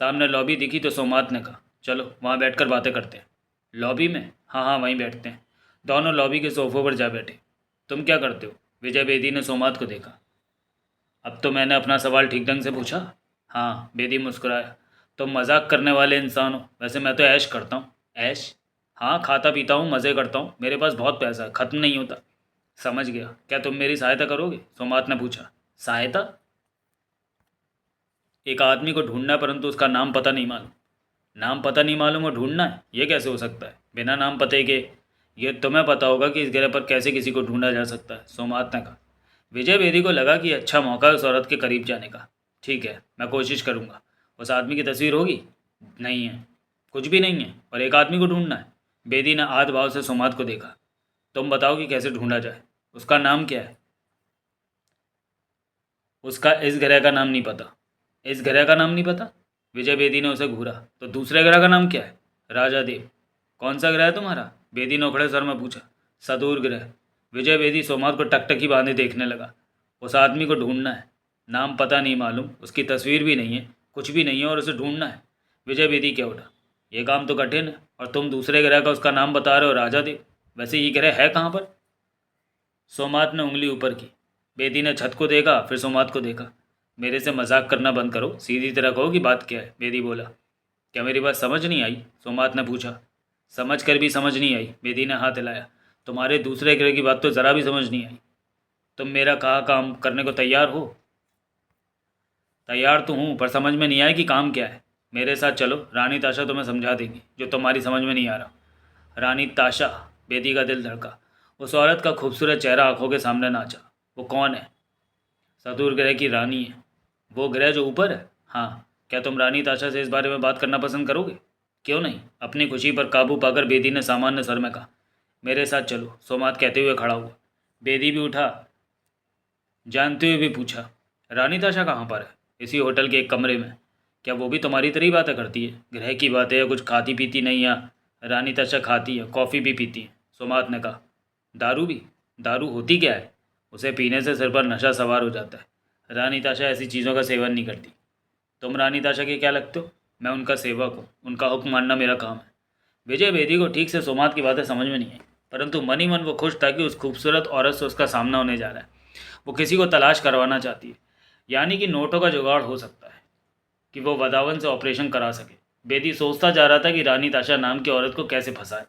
सामने लॉबी दिखी तो सोमात ने कहा, चलो वहाँ बैठकर बातें करते हैं। लॉबी में? हाँ हाँ, वहीं बैठते हैं। दोनों लॉबी के सोफों पर जा बैठे। तुम क्या करते हो? विजय बेदी ने सोमात को देखा। अब तो मैंने अपना सवाल ठीक ढंग से पूछा। हाँ, बेदी मुस्कुराया। तुम मजाक करने वाले इंसान हो। वैसे मैं तो ऐश करता हूँ। ऐश? हाँ, खाता पीता हूँ, मज़े करता हूँ, मेरे पास बहुत पैसा है, ख़त्म नहीं होता। समझ गया। क्या तुम मेरी सहायता करोगे? सोमात ने पूछा। सहायता? एक आदमी को ढूंढना है, परंतु उसका नाम पता नहीं मालूम। नाम पता नहीं मालूम और ढूंढना है, ये कैसे हो सकता है बिना नाम पते के? ये तुम्हें पता होगा कि इस ग्रह पर कैसे किसी को ढूंढा जा सकता है, सोमात ने कहा। विजय बेदी को लगा कि अच्छा मौका है उस औरत के करीब जाने का। ठीक है, मैं कोशिश करूँगा। उस आदमी की तस्वीर होगी? नहीं है, कुछ भी नहीं है, और एक आदमी को ढूंढना है। बेदी ने आध भाव से सोमात को देखा। तुम बताओ कि कैसे ढूंढा जाए। उसका नाम क्या है? उसका इस ग्रह का नाम नहीं पता। इस ग्रह का नाम नहीं पता? विजय बेदी ने उसे घूरा। तो दूसरे ग्रह का नाम क्या है? राजा देव। कौन सा ग्रह है तुम्हारा? बेदी ने उखड़े सर में पूछा। सदूर ग्रह। विजय बेदी सोमात को टकटकी बांधे देखने लगा। उस आदमी को ढूंढना है, नाम पता नहीं मालूम, उसकी तस्वीर भी नहीं है, कुछ भी नहीं है, और उसे ढूंढना है। विजय बेदी क्या उठा। ये काम तो कठिन है, और तुम दूसरे ग्रह का उसका नाम बता रहे हो, राजा देव। वैसे ये ग्रह है कहाँ पर? सोमात ने उंगली ऊपर की। बेदी ने छत को देखा, फिर सोमात को देखा। मेरे से मजाक करना बंद करो, सीधी तरह कहो कि बात क्या है, बेदी बोला। क्या मेरी बात समझ नहीं आई? सोमात ने पूछा। समझ कर भी समझ नहीं आई, बेदी ने हाथ हिलाया। तुम्हारे दूसरे ग्रह की बात तो ज़रा भी समझ नहीं आई। तुम मेरा कहा काम करने को तैयार हो? तैयार तो हूँ, पर समझ में नहीं आया कि काम क्या है। मेरे साथ चलो, रानी ताशा तुम्हें समझा देगी जो तुम्हारी समझ में नहीं आ रहा। रानी ताशा? बेदी का दिल धड़का। उस औरत का खूबसूरत चेहरा आंखों के सामने नाचा। वो कौन है? सदूर ग्रह की रानी है। वो ग्रह जो ऊपर है? हाँ। क्या तुम रानी ताशा से इस बारे में बात करना पसंद करोगे? क्यों नहीं? अपनी खुशी पर काबू पाकर बेदी ने सामान्य स्वर में कहा। मेरे साथ चलो, सोमात कहते हुए खड़ा हुआ। बेदी भी उठा। जानते हुए भी पूछा, रानी ताशा कहाँ पर है? इसी होटल के एक कमरे में। क्या वो भी तुम्हारी तरह ही बातें करती है? ग्रह की बातें या कुछ खाती पीती नहीं या? रानी ताशा खाती है, कॉफ़ी भी पीती है, सोमात ने कहा। दारू भी? दारू होती क्या है? उसे पीने से सिर पर नशा सवार हो जाता है। रानी ताशा ऐसी चीज़ों का सेवन नहीं करती। तुम रानी ताशा के क्या लगते हो? मैं उनका सेवक हूँ, उनका हुक्म मानना मेरा काम है। विजय बेदी को ठीक से सोमात की बातें समझ में नहीं आई, परंतु मन ही मन वो खुश था कि उस खूबसूरत औरत से उसका सामना होने जा रहा है। वो किसी को तलाश करवाना चाहती है, यानी कि नोटों का जुगाड़ हो सकता है कि वो वदावन से ऑपरेशन करा सके। बेदी सोचता जा रहा था कि रानी ताशा नाम की औरत को कैसे फंसाए।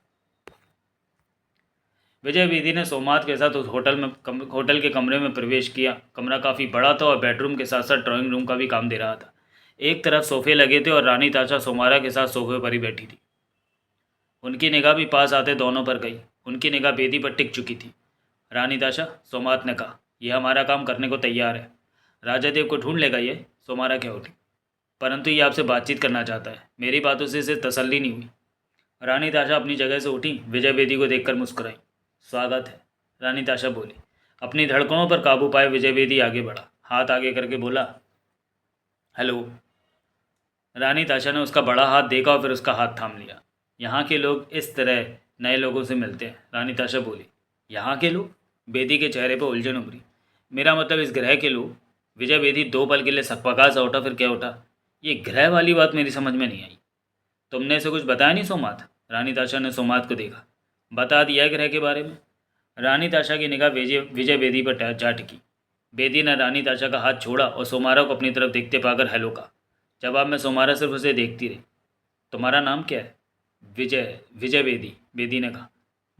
विजय बेदी ने सोमात के साथ उस होटल के कमरे में प्रवेश किया। कमरा काफ़ी बड़ा था और बेडरूम के साथ साथ ड्राइंग रूम का भी काम दे रहा था। एक तरफ सोफे लगे थे और रानी ताशा सोमारा के साथ सोफे पर ही बैठी थी। उनकी निगाह भी पास आते दोनों पर गई। उनकी निगाह बेदी पर टिक चुकी थी। रानी ताशा, सोमात ने कहा, यह हमारा काम करने को तैयार है। राजा देव को ढूंढ लेगा ये, सोमारा क्या उठी। परंतु ये आपसे बातचीत करना चाहता है। मेरी बातों से इसे तसल्ली नहीं हुई। रानी ताशा अपनी जगह से उठी, विजय बेदी को देखकर मुस्कुराई। स्वागत है, रानी ताशा बोली। अपनी धड़कनों पर काबू पाए विजय बेदी आगे बढ़ा, हाथ आगे करके बोला, हेलो। रानी ताशा ने उसका बड़ा हाथ देखा और फिर उसका हाथ थाम लिया। यहाँ के लोग इस तरह नए लोगों से मिलते हैं, रानी ताशा बोली। यहाँ के लोग? बेदी के चेहरे पर उलझन उभरी। मेरा मतलब इस ग्रह के लोग। विजय बेदी 2 पल के लिए सकपका सा उठा, फिर क्या उठा। ये ग्रह वाली बात मेरी समझ में नहीं आई। तुमने इसे कुछ बताया नहीं सोमात? रानी ताशा ने सोमात को देखा। बता दिया है ग्रह के बारे में। रानी ताशा की निगाह विजय बेदी पर जा टिकी। बेदी ने रानी ताशा का हाथ छोड़ा और सोमारा को अपनी तरफ देखते पाकर हेलो कहा। जवाब में सोमारा सिर्फ उसे देखती रही। तुम्हारा नाम क्या है? विजय विजय बेदी, बेदी ने कहा।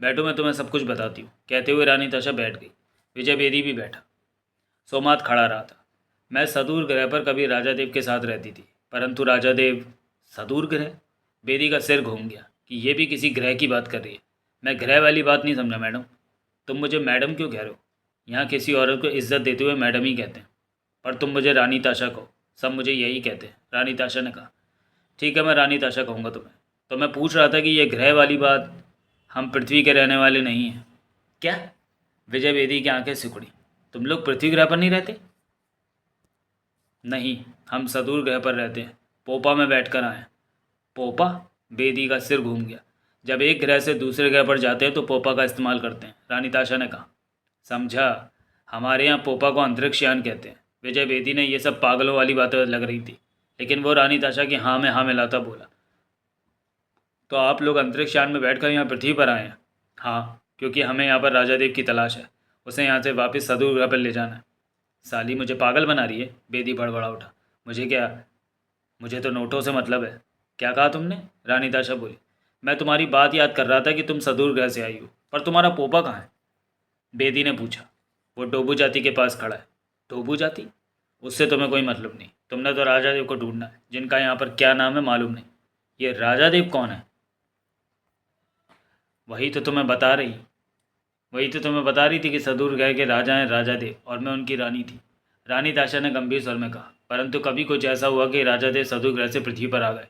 बैठो, मैं तुम्हें सब कुछ बताती हूँ, कहते हुए रानी ताशा बैठ गई। विजय बेदी भी बैठा। सोमात खड़ा रहा था। मैं सदूर ग्रह पर कभी राजा देव के साथ रहती थी, परंतु राजा देव सदूर ग्रह? बेदी का सिर घूम गया कि ये भी किसी ग्रह की बात कर रही है। मैं ग्रह वाली बात नहीं समझा मैडम। तुम मुझे मैडम क्यों कह रहे हो? यहाँ किसी औरत को इज्जत देते हुए मैडम ही कहते हैं। पर तुम मुझे रानी ताशा कहो, सब मुझे यही कहते हैं, रानी ताशा ने कहा। ठीक है, मैं रानी ताशा कहूँगा तुम्हें। तो मैं पूछ रहा था कि यह ग्रह वाली बात, हम पृथ्वी के रहने वाले नहीं हैं। क्या? विजय बेदी की आंखें सिकुड़ी। तुम लोग पृथ्वी ग्रह पर नहीं रहते? नहीं, हम सदूर ग्रह पर रहते हैं, पोपा में बैठकर आए। पोपा? बेदी का सिर घूम गया। जब एक ग्रह से दूसरे ग्रह पर जाते हैं तो पोपा का इस्तेमाल करते हैं, रानी ताशा ने कहा। समझा, हमारे यहाँ पोपा को अंतरिक्ष यान कहते हैं। विजय बेदी ने ये सब पागलों वाली बातें लग रही थी, लेकिन वो रानी ताशा की हाँ मिलाता बोला। तो आप लोग अंतरिक्ष यान में बैठकर यहाँ पृथ्वी पर आए हैं? हाँ, क्योंकि हमें यहाँ पर राजा देव की तलाश है। उसे यहाँ से वापस सदूर ग्रह पर ले जाना है। साली मुझे पागल बना रही है, बेदी बड़बड़ा उठा। मुझे क्या, मुझे तो नोटों से मतलब है। क्या कहा तुमने? रानी ताशा बोली। मैं तुम्हारी बात याद कर रहा था कि तुम सदूर ग्रह से आई हो, पर तुम्हारा पोपा कहाँ है? बेदी ने पूछा। वो डोबू जाति के पास खड़ा है। डोबू जाति? उससे तुम्हें कोई मतलब नहीं। तुमने तो राजा देव को ढूंढना है, जिनका यहाँ पर क्या नाम है मालूम नहीं। ये राजा देव कौन है? वही तो तुम्हें बता रही थी कि सदूर ग्रह के राजा हैं राजा देव, और मैं उनकी रानी थी, रानी ताशा ने गंभीर स्वर में कहा। परंतु कभी कुछ ऐसा हुआ कि राजा देव सदूर ग्रह से पृथ्वी पर आ गए।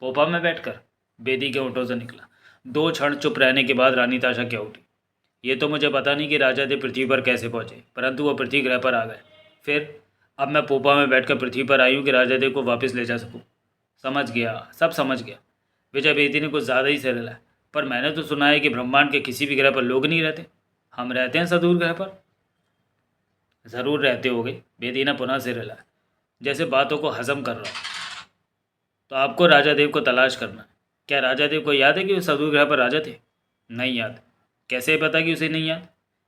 पोपा में बैठकर? बेदी के होठों से निकला। 2 क्षण चुप रहने के बाद रानी ताशा क्या उठी। ये तो मुझे पता नहीं कि राजा देव पृथ्वी पर कैसे पहुंचे, परंतु वो पृथ्वी ग्रह पर आ गए। फिर? अब मैं पोपा में बैठकर पृथ्वी पर आई हूँ कि राजा देव को वापस ले जा सकूँ। समझ गया, सब समझ गया। विजय बेदी ने कुछ ज़्यादा ही सिर हिलाया। पर मैंने तो सुना है कि ब्रह्मांड के किसी भी ग्रह पर लोग नहीं रहते। हम रहते हैं सदूर ग्रह पर। ज़रूर रहते होगे, बेदी ने पुनः सिर हिलाया, जैसे बातों को हजम कर रहा हो। तो आपको राजा देव को तलाश करना है। क्या राजा देव को याद है कि वो सदूर ग्रह पर राजा थे? नहीं याद। कैसे पता कि उसे नहीं याद?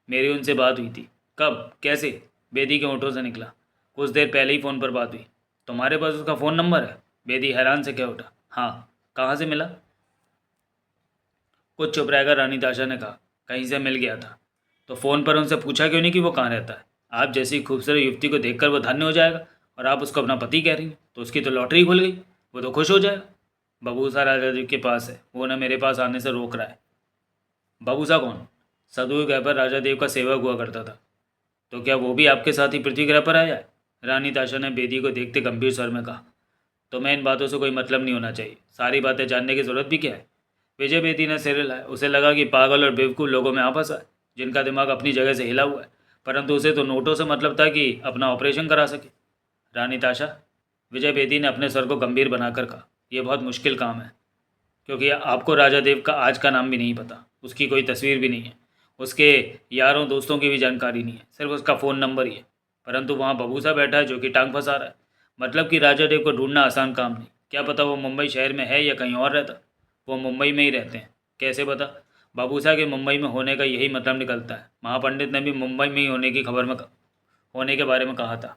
मेरी उनसे बात हुई थी। कब, कैसे? बेदी के होठों से निकला। कुछ देर पहले ही फ़ोन पर बात हुई। तुम्हारे पास उसका फ़ोन नंबर है? बेदी हैरान से कह उठा। हाँ। कहाँ से मिला? कुछ चुप रहकर रानी ताशा ने कहा, कहीं से मिल गया था। तो फ़ोन पर उनसे पूछा क्यों नहीं कि वो कहाँ रहता है? आप जैसी खूबसूरत युवती को देखकर वो धन्य हो जाएगा, और आप उसको अपना पति कह रही हैं, तो उसकी तो लॉटरी खुल गई। वो तो खुश हो जाएगा। बबूसा राजा जी के पास है, वो ना मेरे पास आने से रोक रहा है। बबूसा कौन? सदूर ग्रह पर राजा देव का सेवक हुआ करता था। तो क्या वो भी आपके साथ ही पृथ्वी ग्रह पर आया है? रानी ताशा ने बेदी को देखते गंभीर स्वर में कहा। तो मैं इन बातों से कोई मतलब नहीं होना चाहिए, सारी बातें जानने की ज़रूरत भी क्या है? विजय बेदी ने सिर हिलाया। उसे लगा कि पागल और बेवकूफ़ लोगों में आपस है, जिनका दिमाग अपनी जगह से हिला हुआ है, परंतु उसे तो नोटों से मतलब था कि अपना ऑपरेशन करा सके। रानी ताशा, विजय बेदी ने अपने स्वर को गंभीर बनाकर कहा, यह बहुत मुश्किल काम है, क्योंकि आपको राजा देव का आज का नाम भी नहीं पता, उसकी कोई तस्वीर भी नहीं है, उसके यारों दोस्तों की भी जानकारी नहीं है, सिर्फ उसका फ़ोन नंबर ही है। परंतु वहाँ बबूसा बैठा है जो कि टांग फंसा रहा है। मतलब कि राजा देव को ढूंढना आसान काम नहीं। क्या पता वो मुंबई शहर में है या कहीं और रहता। वो मुंबई में ही रहते हैं। कैसे पता? बबूसा के मुंबई में होने का यही मतलब निकलता है। महापंडित ने भी मुंबई में ही होने की खबर में होने के बारे में कहा था।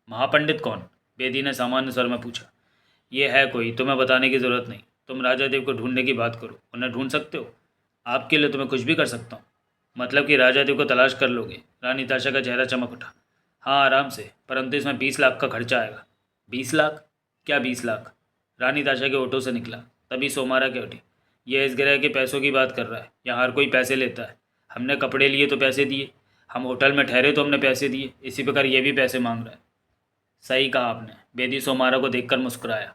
महापंडित कौन? बेदी ने सामान्य स्वर में पूछा। ये है कोई, तुम्हें बताने की ज़रूरत नहीं। तुम राजा देव को ढूंढने की बात करो, उन्हें ढूंढ सकते हो। आपके लिए तुम्हें कुछ भी कर सकता हूँ। मतलब कि राजा देव को तलाश कर लोगे? रानी ताशा का चेहरा चमक उठा। हाँ, आराम से, परंतु इसमें 20 लाख का खर्चा आएगा। 20 लाख? क्या 20 लाख? रानी ताशा के ओठों से निकला। तभी सोमारा के उठी। यह इस ग्रह के पैसों की बात कर रहा है। यहाँ हर कोई पैसे लेता है। हमने कपड़े लिए तो पैसे दिए, हम होटल में ठहरे तो हमने पैसे दिए, इसी प्रकार ये भी पैसे मांग रहा है। सही कहा आपने। बेदी सोमारा को देखकर मुस्कुराया।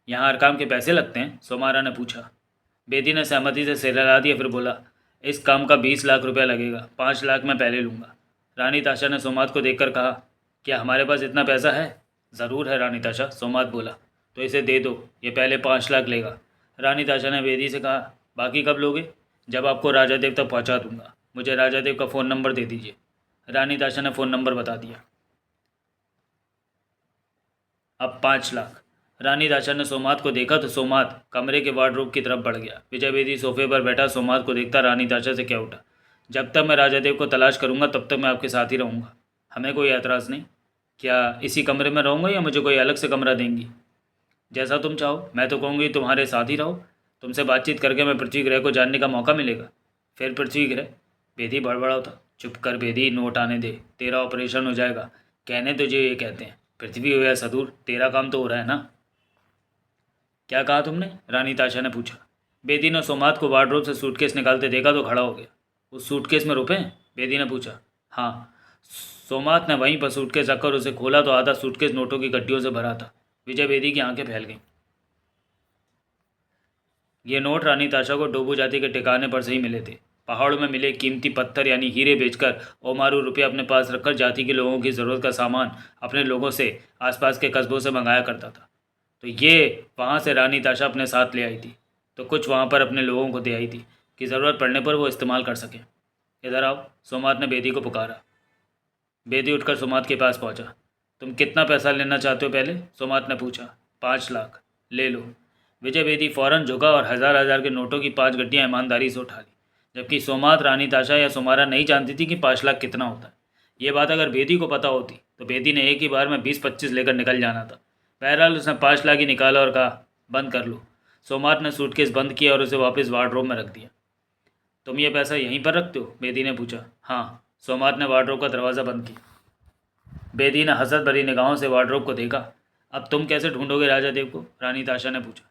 यहाँ हर काम के पैसे लगते हैं? सोमारा ने पूछा। बेदी ने सहमति से सिर हिला दिया, फिर बोला, इस काम का 20 लाख रुपया लगेगा, 5 लाख मैं पहले लूँगा। रानी ताशा ने सोमात को देखकर कहा, क्या हमारे पास इतना पैसा है? ज़रूर है रानी ताशा, सोमात बोला। तो इसे दे दो, ये पहले 5 लाख लेगा। रानी ताशा ने बेदी से कहा, बाकी कब लोगे? जब आपको राजा देव तक पहुँचा दूंगा। मुझे राजा देव का फ़ोन नंबर दे दीजिए। रानी ताशा ने फ़ोन नंबर बता दिया। अब 5 लाख। रानी ताशा ने सोमात को देखा तो सोमात कमरे के वार्डरोब की तरफ बढ़ गया। विजय बेदी सोफे पर बैठा सोमात को देखता रानी ताशा से क्या उठा, जब तक मैं राजा देव को तलाश करूंगा तब तक मैं आपके साथ ही रहूंगा। हमें कोई एतराज़ नहीं। क्या इसी कमरे में रहूंगा या मुझे कोई अलग से कमरा देंगी? जैसा तुम चाहो। मैं तो कहूँगी तुम्हारे साथ ही रहो। तुमसे बातचीत करके मैं पृथ्वी ग्रह को जानने का मौका मिलेगा। फिर पृथ्वी ग्रह? बेदी बड़बड़ा होता। चुप कर बेदी, नोट आने दे, तेरा ऑपरेशन हो जाएगा। कहने तुझे ये कहते हैं, पृथ्वी हो या सदूर, तेरा काम तो हो रहा है ना। क्या कहा तुमने? रानी ताशा ने पूछा। बेदी ने सोमात को वार्डरोब से सूटकेस निकालते देखा तो खड़ा हो गया। उस सूटकेस में रुपए? बेदी ने पूछा। हाँ। सोमात ने वहीं पर सूटकेस रखकर उसे खोला तो आधा सूटकेस नोटों की गड्डियों से भरा था। विजय बेदी की आंखें फैल गईं। ये नोट रानी ताशा को डोबू जाति के ठिकाने पर से ही मिले थे। पहाड़ों में मिले कीमती पत्थर यानी हीरे बेचकर ओमारू रुपया अपने पास रखकर जाति के लोगों की ज़रूरत का सामान अपने लोगों से आसपास के कस्बों से मंगाया करता था। तो ये वहाँ से रानी ताशा अपने साथ ले आई थी, तो कुछ वहाँ पर अपने लोगों को दे आई थी कि ज़रूरत पड़ने पर वो इस्तेमाल कर सकें। इधर आओ, सोमात ने बेदी को पुकारा। बेदी उठकर सोमात के पास पहुँचा। तुम कितना पैसा लेना चाहते हो पहले? सोमात ने पूछा। 5 लाख। ले लो। विजय बेदी फौरन झुका और हज़ार हज़ार के नोटों की 5 गड्डियाँ ईमानदारी से उठा ली, जबकि सोमात रानी ताशा या सोमारा नहीं जानती थी कि 5 लाख कितना होता है। ये बात अगर बेदी को पता होती तो बेदी ने एक ही बार में 20-25 लेकर निकल जाना था। बहरहाल उसने 5 लाख ही निकाला और कहा, बंद कर लो। सोमात ने सूटकेस बंद किया और उसे वापस वार्डरोब में रख दिया। तुम ये पैसा यहीं पर रखते हो? बेदी ने पूछा। हाँ। सोमात ने वार्डरोब का दरवाज़ा बंद किया। बेदी ने हसरत भरी निगाहों से वार्डरोब को देखा। अब तुम कैसे ढूंढोगे राजा देव को? रानी ताशा ने पूछा।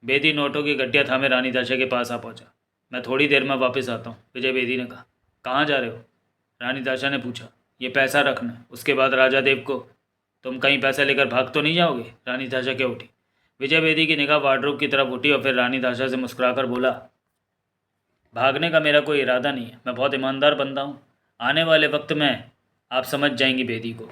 बेदी नोटों की गड्डियाँ थामे रानी ताशा के पास आ पहुंचा। मैं थोड़ी देर में वापस आता हूँ, विजय बेदी ने कहा। कहाँ जा रहे हो? रानी ताशा ने पूछा। ये पैसा रखना, उसके बाद राजा देव को। तुम कहीं पैसा लेकर भाग तो नहीं जाओगे? रानी ताशा क्या उठी। विजय बेदी की निगाह वार्डरोब की तरफ उठी और फिर रानी ताशा से मुस्कुराकर बोला, भागने का मेरा कोई इरादा नहीं है। मैं बहुत ईमानदार बंदा हूँ। आने वाले वक्त में आप समझ जाएंगी बेदी को।